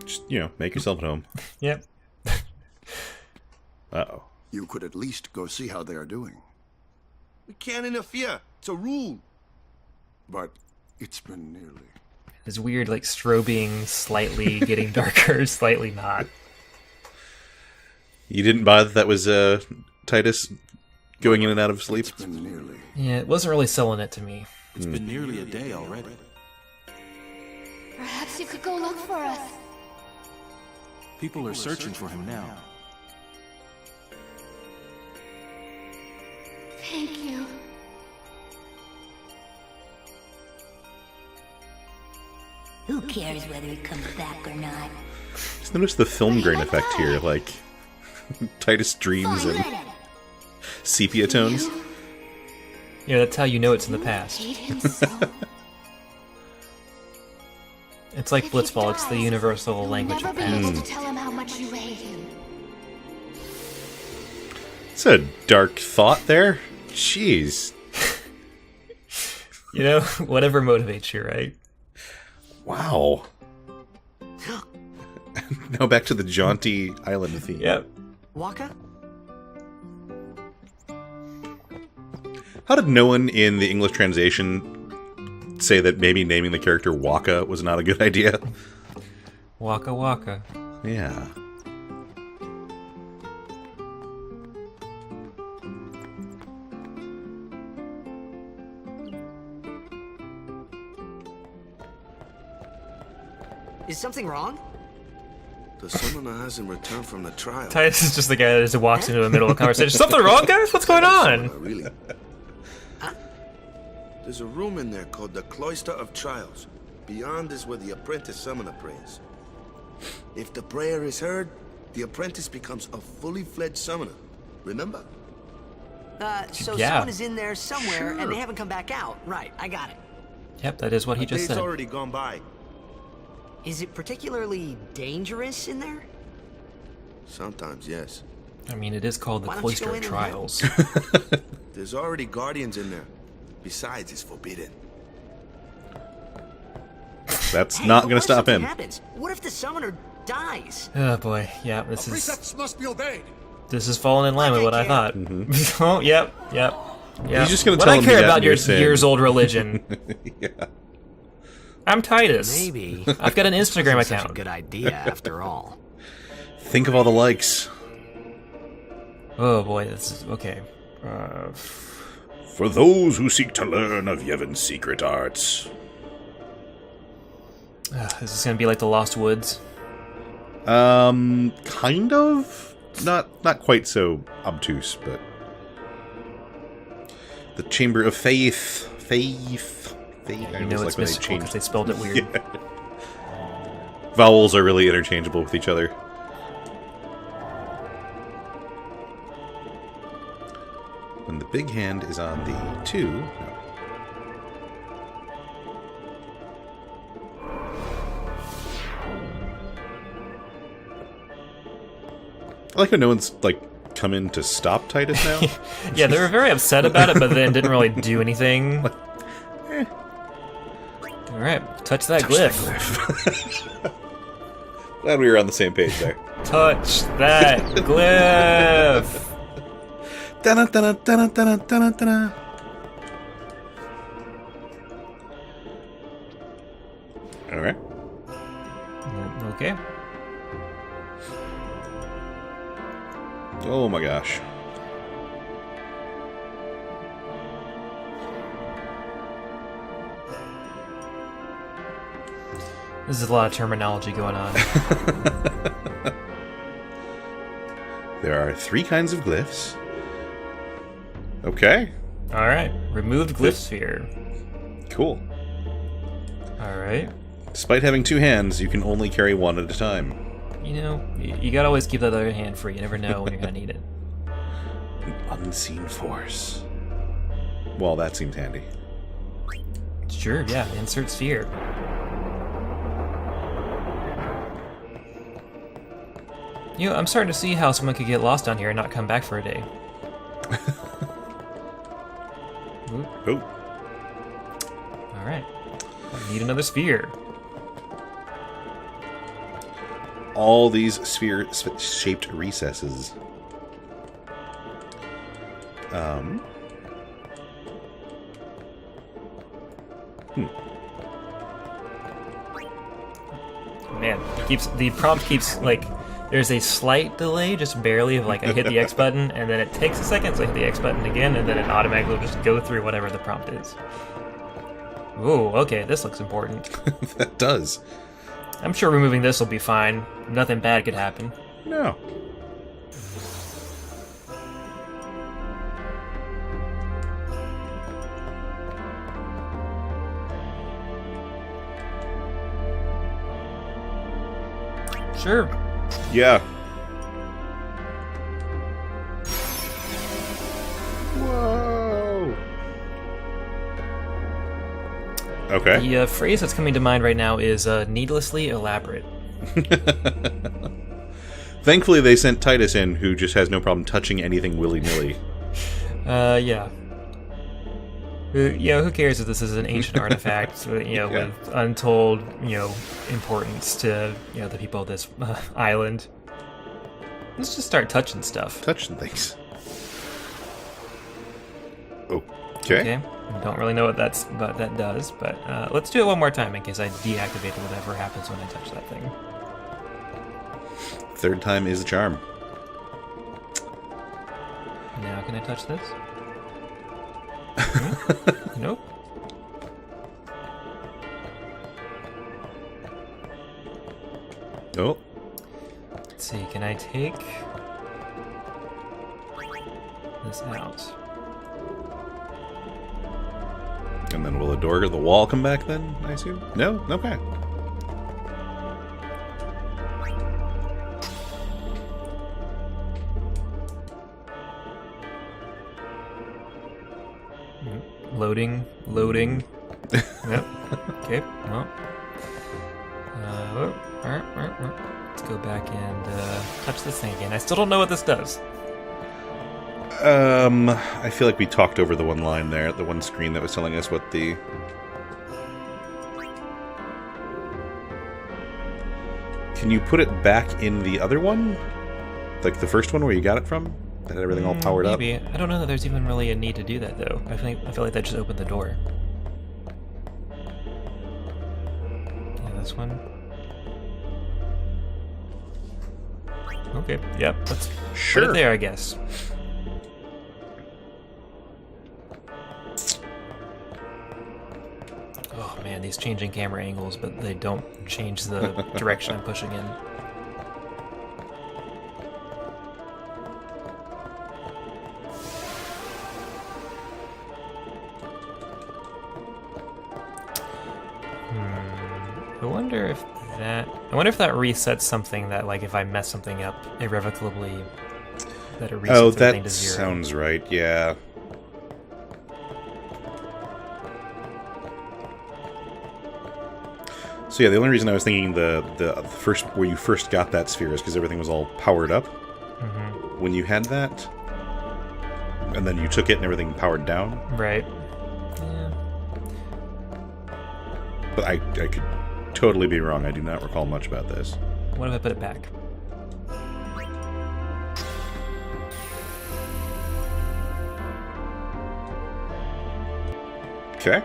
Just, you know, make yourself at home. Yep. Uh-oh. You could at least go see how they are doing. We can't interfere. It's a rule. But it's been nearly... It's weird, like, strobing, slightly getting darker, slightly not. You didn't buy that was Titus going in and out of sleep? It's been nearly... Yeah, it wasn't really selling it to me. It's been nearly a day already. Perhaps you could go look for us. People are searching for him now. Thank you. Who cares whether he comes back or not? Just notice the film grain effect here, like Titus dreams and sepia tones. Yeah, that's how you know it's in the past. Hate him so. It's like Blitzball, it's the universal language Never of be able past. to tell him how much you hate him. It's a dark thought there. Jeez. You know, whatever motivates you, right? Wow. Now back to the jaunty island theme. Yep. Waka? How did no one in the English translation say that maybe naming the character Waka was not a good idea? Waka Waka. Yeah. Is something wrong? The summoner hasn't returned from the trial. Titus is just the guy that just walks into the middle of a conversation. Something wrong, guys? What's going on? Really? There's a room in there called the Cloister of Trials. Beyond is where the apprentice summoner prays. If the prayer is heard, the apprentice becomes a fully fledged summoner. Remember? So Yeah. someone is in there somewhere and they haven't come back out. Right, I got it. Yep, that is what he just Days said. already gone by. Is it particularly dangerous in there? Sometimes, yes. I mean, it is called the Why don't you Cloister go of in and Trials. There's already guardians in there. Besides, it's forbidden. That's Hey, not but going to what if stop something him. Happens? What if the summoner dies? Oh boy, yeah, this is Precepts must be obeyed. this is falling in line with what I thought. Oh, yep. He's just going to What tell I him care that about your sin. years-old religion. Yeah. I'm Titus. Maybe. I've got an Instagram Wasn't such a account. good idea after all. Think of all the likes. Oh boy, this is okay. For those who seek to learn of Yevon's secret arts. Is this gonna be like the Lost Woods? Kind of. Not quite so obtuse, but the Chamber of Faith. Faith. You I know always it's like when they mystical because change- they spelled it weird. Yeah. Vowels are really interchangeable with each other. When the big hand is on the 2... No. I like how no one's, like, come in to stop Titus now. Yeah, they were very upset about it, but then didn't really do anything. Alright, touch that glyph. Glad we were on the same page there. Touch that glyph! Dun, dun, dun, dun, dun, dun. Alright. Okay. Oh my gosh. This is a lot of terminology going on. There are 3 kinds of glyphs. Okay. Alright, removed glyph sphere. Cool. Alright. Despite having 2 hands, you can only carry 1 at a time. You know, you gotta always keep that other hand free. You never know when you're gonna need it. An unseen force. Well, that seems handy. Sure, yeah, insert sphere. You know, I'm starting to see how someone could get lost down here and not come back for a day. Oh. Alright. I need another sphere. All these sphere-shaped recesses. Man, the prompt keeps, like, there's a slight delay, just barely, of like I hit the X button, and then it takes a second, so I hit the X button again, and then it automatically will just go through whatever the prompt is. Ooh, okay, this looks important. That does. I'm sure removing this will be fine. Nothing bad could happen. No. Sure. Yeah. Whoa. Okay. The phrase that's coming to mind right now is needlessly elaborate. Thankfully, they sent Titus in, who just has no problem touching anything willy-nilly. Yeah. Who cares if this is an ancient artifact, Yeah. with untold, importance to, the people of this island. Let's just start touching stuff. Touching things. Oh. Okay. Don't really know what that does, but let's do it one more time in case I deactivate whatever happens when I touch that thing. Third time is the charm. Now can I touch this? Nope. Oh. Let's see, can I take this out? And then will the door or the wall come back then, I assume? No? Okay. Loading. Yep. Okay, well. Let's go back and touch this thing again. I still don't know what this does. I feel like we talked over the one line there, the one screen that was telling us what the... Can you put it back in the other one? Like the first one where you got it from? That had everything all powered up? Maybe. I don't know that there's even really a need to do that, though. I feel like that just opened the door. Yeah, this one. Okay, yep, let's put it there, I guess. Oh man, these changing camera angles, but they don't change the direction I'm pushing in. I wonder if that resets something that, like, if I mess something up irrevocably, that it resets everything to 0. Sounds right, yeah. So yeah, the only reason I was thinking the first where you first got that sphere is because everything was all powered up. Mm-hmm. When you had that, and then you took it and everything powered down. Right. Yeah. But I could totally be wrong. I do not recall much about this. What if I put it back? Okay.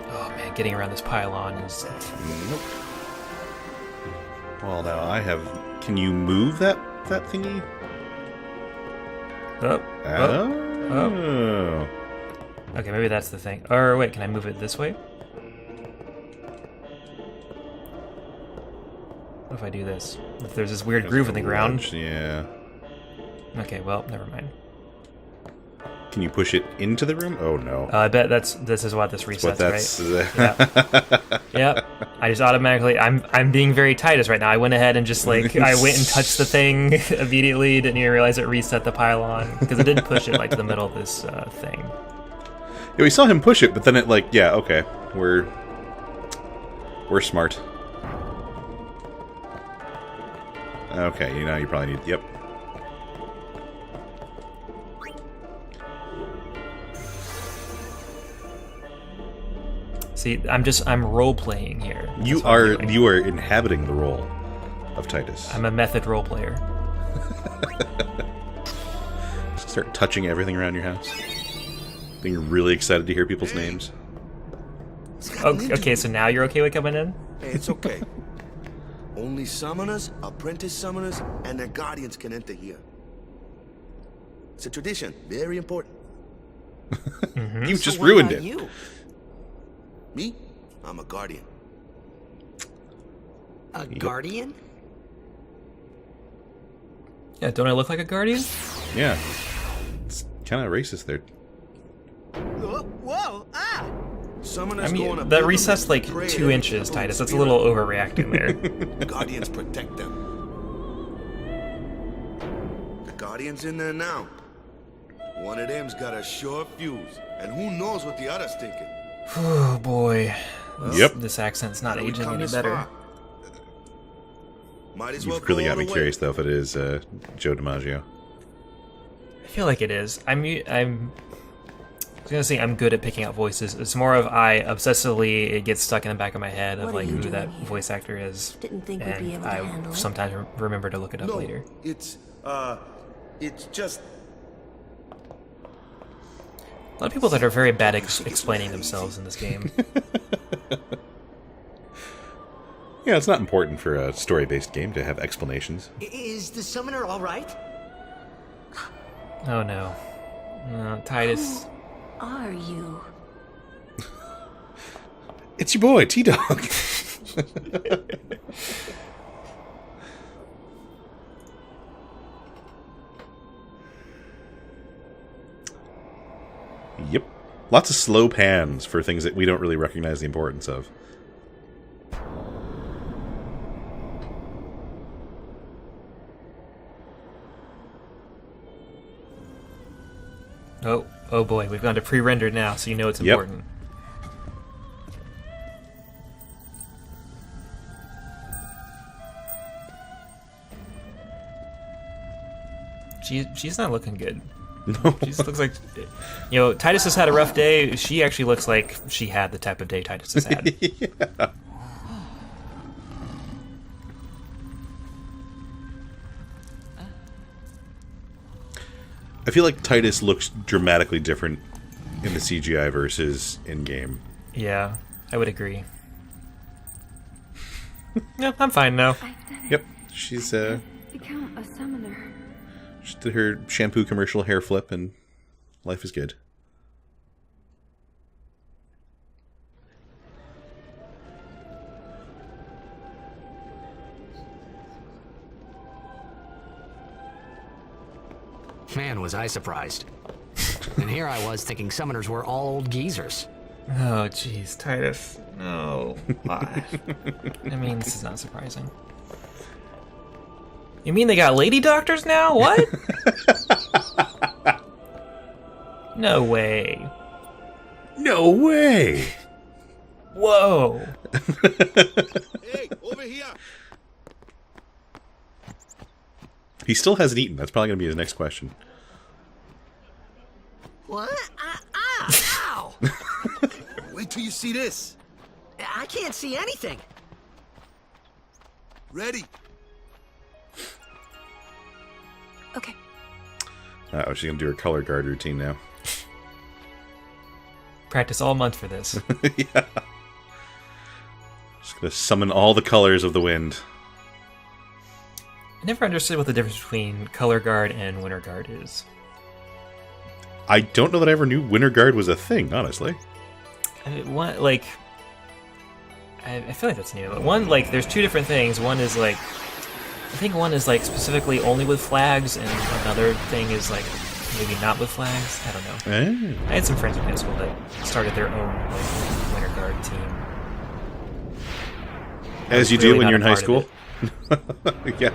Oh man, getting around this pylon is... Nope. Well, now I have... Can you move that thingy? Oh. Okay, maybe that's the thing. Or wait, can I move it this way? What if I do this? If there's this weird groove in the ground? Yeah. Okay, well, never mind. Can you push it into the room? Oh no. I bet this is what this resets, right? Yeah. Yep. I just automatically... I'm being very Titus right now. I went ahead and just, like, I went and touched the thing immediately, didn't even realize it reset the pylon, because it did push it, like, to the middle of this thing. Yeah, we saw him push it, but then it, like, yeah, okay. We're smart. Okay, you probably need... Yep. See, I'm role-playing here. You are inhabiting the role of Titus. I'm a method role player. Start touching everything around your house. Being really excited to hear people's names. Okay, so now you're okay with coming in? Hey, it's okay. Only summoners, apprentice summoners, and their guardians can enter here. It's a tradition, very important. Mm-hmm. You just ruined it. You? Me? I'm a guardian. A guardian? Yeah, don't I look like a guardian? Yeah. It's kind of racist there. Whoa! Ah! Summoners I mean, that resets like 2 inches, Titus. That's a little overreacting there. Guardians protect them. The Guardian's in there now. One of them's got a sure fuse, and who knows what the other's thinking. Oh boy. Yep. This accent's not aging any better. Might as well You've really got me curious, though, if it is Joe DiMaggio. I feel like it is. I was gonna say I'm good at picking out voices. It's more of obsessively it gets stuck in the back of my head of like who that voice actor is. Didn't think and we'd be able to handle it. sometimes remember to look it up later. It's just... A lot of people that are very bad at explaining themselves in this game. Yeah, it's not important for a story-based game to have explanations. Is the summoner all right? Oh no. Titus. Who are you? It's your boy, T-Dog. Yep. Lots of slow pans for things that we don't really recognize the importance of. Oh boy, we've gone to pre-rendered now, so you know it's important. She's not looking good. No. She just looks like, Titus has had a rough day. She actually looks like she had the type of day Titus has had. Yeah. I feel like Titus looks dramatically different in the CGI versus in-game. Yeah, I would agree. Yeah, I'm fine now. Yep, she's become a summoner. She did her shampoo commercial hair flip, and life is good. Man, was I surprised. And here I was thinking summoners were all old geezers. Oh, jeez, Titus. No. Why? I mean, this is not surprising. You mean they got lady doctors now? What? No way. No way! Whoa. Hey, over here! He still hasn't eaten. That's probably going to be his next question. What? Ow! Wait till you see this. I can't see anything. Ready? Okay. Uh-oh, she's going to do her color guard routine now. Practice all month for this. Yeah. Just going to summon all the colors of the wind. I never understood what the difference between color guard and winter guard is. I don't know that I ever knew winter guard was a thing, honestly. I feel like that's new. But one, there's two different things. One is I think one is specifically only with flags, and another thing is maybe not with flags. I don't know. I had some friends in high school that started their own winter guard team. As you do when you're in high school. Yeah.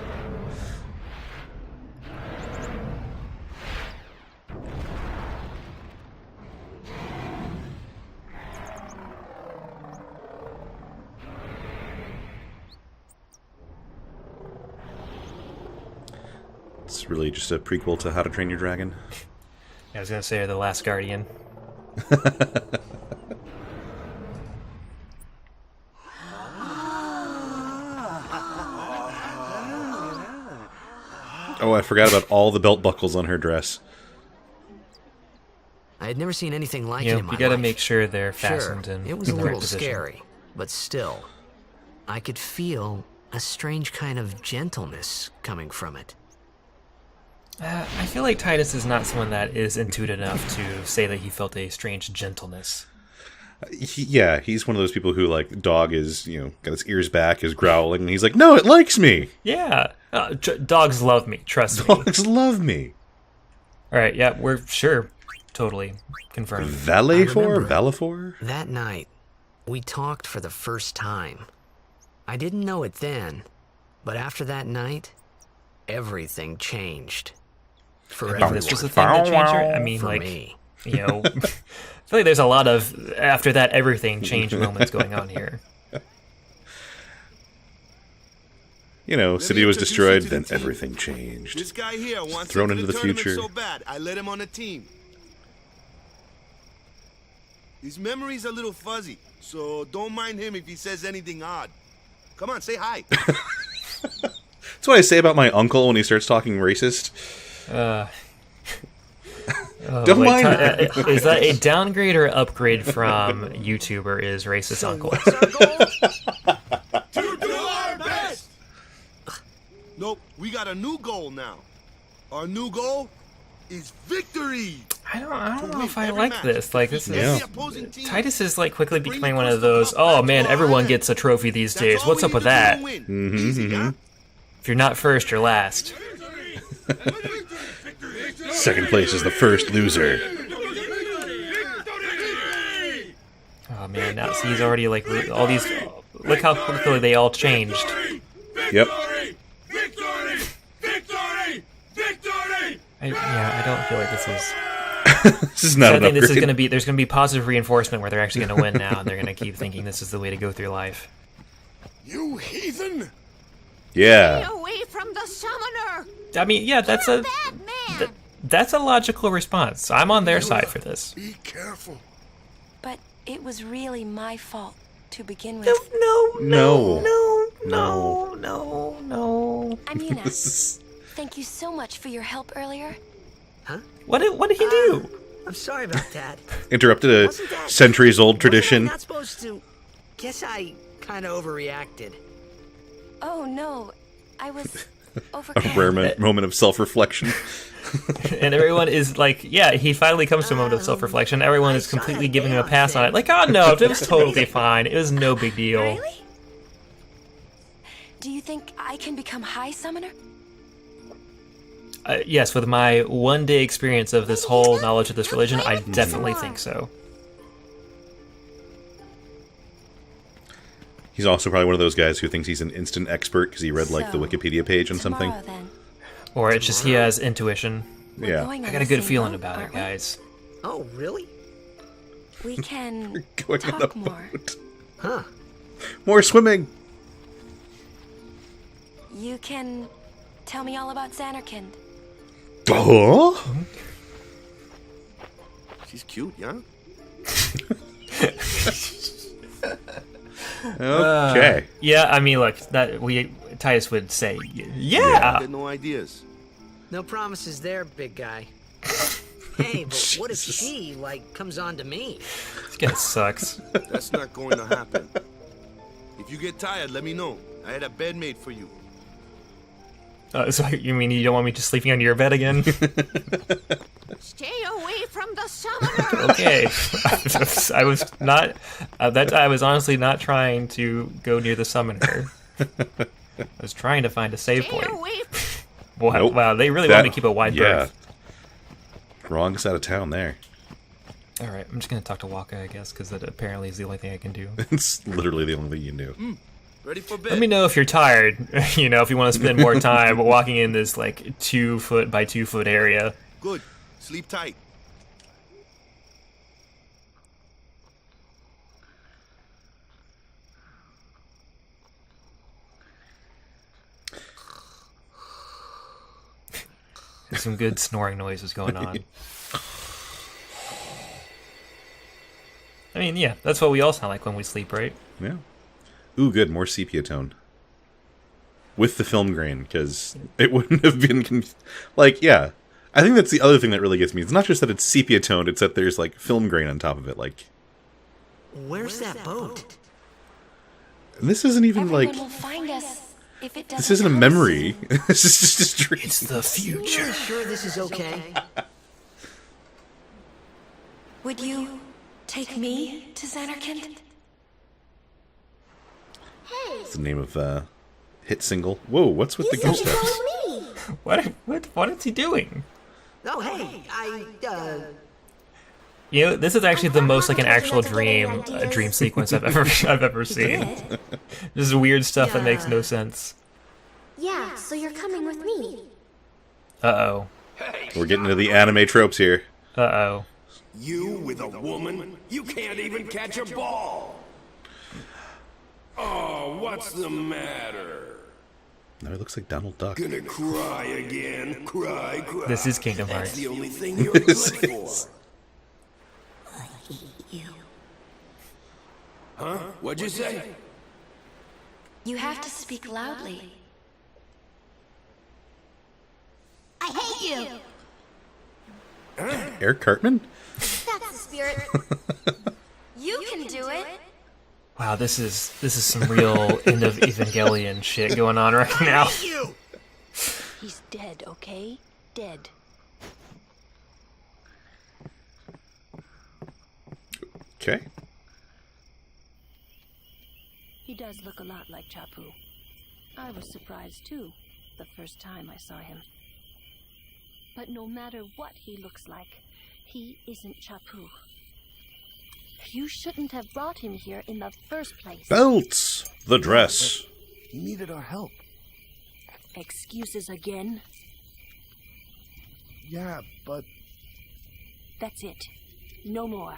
It's really just a prequel to How to Train Your Dragon. I was gonna say The Last Guardian. Oh, I forgot about all the belt buckles on her dress. I had never seen anything like it in my You gotta life. make sure they're fastened Sure, in it was a the right little position. scary, but still, I could feel a strange kind of gentleness coming from it. I feel like Titus is not someone that is intuitive enough to say that he felt a strange gentleness. He's one of those people who, dog is, got his ears back, is growling, and he's like, no, it likes me! Yeah. Dogs love me, trust me. Dogs love me! Alright, yeah, we're sure. Totally. Confirmed. Valafor? That night, we talked for the first time. I didn't know it then, but after that night, everything changed. For everyone. This was the thing that changed her? I mean, For me. I feel like there's a lot of after that everything changed moments going on here. City was destroyed, then everything changed. This guy here wants Thrown into into the tournament future. so bad, I let him on the team. His memory's a little fuzzy, so don't mind him if he says anything odd. Come on, say hi. That's what I say about my uncle when he starts talking racist. Don't mind is that a downgrade or upgrade from YouTuber is racist uncle? What's our goal? To do our best! Nope, we got a new goal now. Our new goal is victory! I don't know if I like this. Like, this is... Yeah. Titus is, like, quickly becoming one of those, oh, man, everyone gets a trophy these days. What's up with that? If you're not first, you're last. Second place is the first loser. Oh, man, now see, he's already, like, all these... Look how quickly they all changed. Yep. I don't feel like this is... This is not I an think this is upgrade. going to be... There's going to be positive reinforcement where they're actually going to win now, and they're going to keep thinking this is the way to go through life. You heathen! Yeah. Stay away from the summoner! I mean, yeah, that's You're a... bad man! That's a logical response. I'm on their side for this. Be careful. But it was really my fault to begin with. No. I mean, This is- thank you so much for your help earlier. Huh? What did he do? I'm sorry about that. interrupted a Wasn't that- centuries-old Wasn't I tradition. not supposed to... Guess I kind of overreacted. Oh no, I was A overcome. rare moment of self-reflection. And everyone is like, yeah, he finally comes to a moment of self-reflection. Everyone is completely giving him a pass on it. Like, oh no, it was totally fine. It was no big deal. Really? Do you think I can become High Summoner? Yes, with my one-day experience of this whole knowledge of this religion, I definitely think so. He's also probably one of those guys who thinks he's an instant expert because he read like the So, Wikipedia page on something. Tomorrow, then. Or it's just he has intuition. We're Yeah. going I on got a the good same feeling boat, about it, aren't we? guys. Oh, really? We can Going on a talk more. boat. Huh. More swimming. You can tell me all about Xanarkand. Oh. She's cute, yeah? Okay. Yeah, I mean, look, Titus would say, I yeah. got no ideas. No promises there, big guy. Hey, but what if she, like, comes on to me? This guy sucks. That's not going to happen. If you get tired, let me know. I had a bed made for you. So you mean you don't want me just sleeping on your bed again? Stay away from the summoner! Okay. I was not. I was honestly not trying to go near the summoner. I was trying to find a save Stay point. away Wow, Nope. wow, they really wanted to keep a wide berth. Wrong side of town there. All right, I'm just gonna talk to Waka, I guess, because that apparently is the only thing I can do. It's literally the only thing you can do. Ready for bed? Let me know if you're tired. You know, if you want to spend more time walking in this like 2 foot by 2 foot area. Good. Sleep tight. There's some good snoring noises going on. I mean, yeah, that's what we all sound like when we sleep, right? Yeah. Ooh, good. More sepia tone. With the film grain, because it wouldn't have been... like, yeah. I think that's the other thing that really gets me. It's not just that it's sepia toned, it's that there's, like, film grain on top of it. Like, Where's that boat? and this isn't even, Everyone like... will find us if it doesn't This isn't a come memory. soon. This is just a dream. It's the future. Really sure this is okay? Would you take me to Xanarkand? It's the name of hit single. Whoa, what's with the ghost steps? What is he doing? Oh, hey, You know, this is actually the most like an actual dream sequence I've ever seen. This is weird stuff that makes no sense. Yeah, so you're coming with me. Uh-oh. We're getting to the anime tropes here. Uh-oh. You with a woman? You can't even catch a ball! Oh, what's the matter? Now he looks like Donald Duck. Gonna cry again? Cry. This is Kingdom That's Hearts. the only thing you're good This for. is. Huh? What'd you say? You have to speak loudly. I hate you! Eric Cartman? That's the spirit. You can do it. Wow, this is some real end of Evangelion shit going on right now. He's dead, okay? Dead. Okay. He does look a lot like Chapu. I was surprised too, the first time I saw him. But no matter what he looks like, he isn't Chapu. You shouldn't have brought him here in the first place. Belts! The dress. He needed our help. Excuses again? Yeah, but... That's it. No more.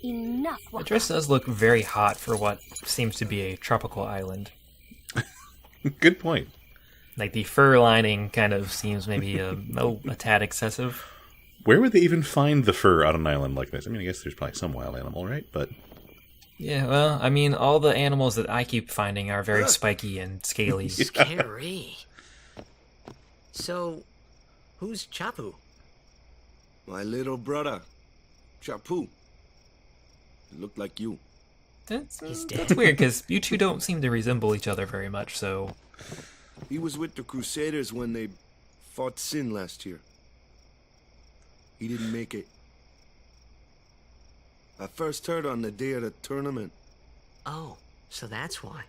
Enough. The dress does look very hot for what seems to be a tropical island. Good point. Like the fur lining kind of seems maybe a tad excessive. Where would they even find the fur on an island like this? I mean, I guess there's probably some wild animal, right? But yeah, well, I mean, all the animals that I keep finding are very spiky and scaly. Scary. So, who's Chapu? My little brother, Chapu. He looked like you. That's weird, because you two don't seem to resemble each other very much, so... He was with the Crusaders when they fought Sin last year. He didn't make it. I first heard on the day of the tournament. Oh, so that's why.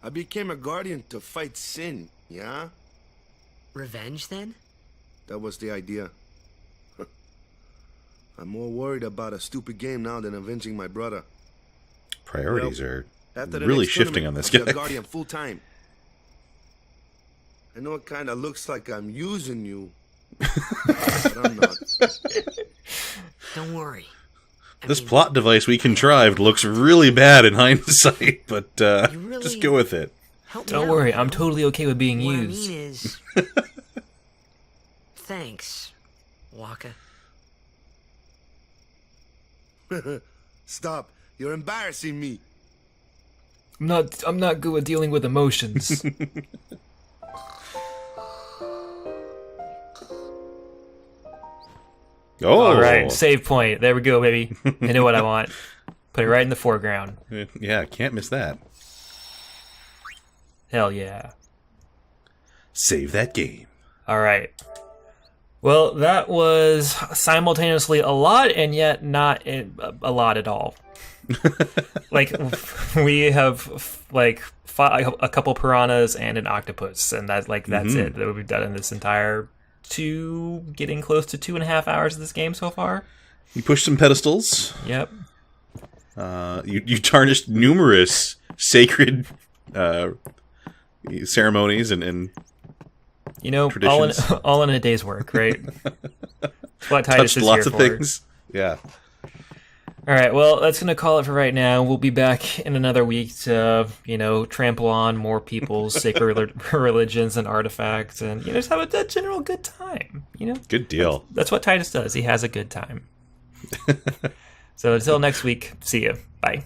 I became a guardian to fight Sin, yeah? Revenge, then? That was the idea. I'm more worried about a stupid game now than avenging my brother. Priorities are after the really next shifting on this I'll be guy. a guardian full time. I know it kind of looks like I'm using you, but I'm not. Don't worry. This plot device we contrived looks really bad in hindsight, but really just go with it. Don't worry, I'm totally okay with being what used. I mean is... Thanks, Waka. Stop. You're embarrassing me. I'm not good with dealing with emotions. Oh, all right, save point. There we go, baby. I know what I want. Put it right in the foreground. Yeah, can't miss that. Hell yeah. Save that game. All right. Well, that was simultaneously a lot and yet not a lot at all. Like, we have like a couple piranhas and an octopus, and that's it that we've done in this entire getting close to 2.5 hours of this game so far. You pushed some pedestals. Yep. You tarnished numerous sacred ceremonies and you know, traditions. all in a day's work, right? That's what Titus Touched is lots here of for. things. Yeah. All right, well, that's going to call it for right now. We'll be back in another week to, trample on more people's sacred religions and artifacts and, just have a general good time, Good deal. That's what Titus does. He has a good time. So until next week, see you. Bye.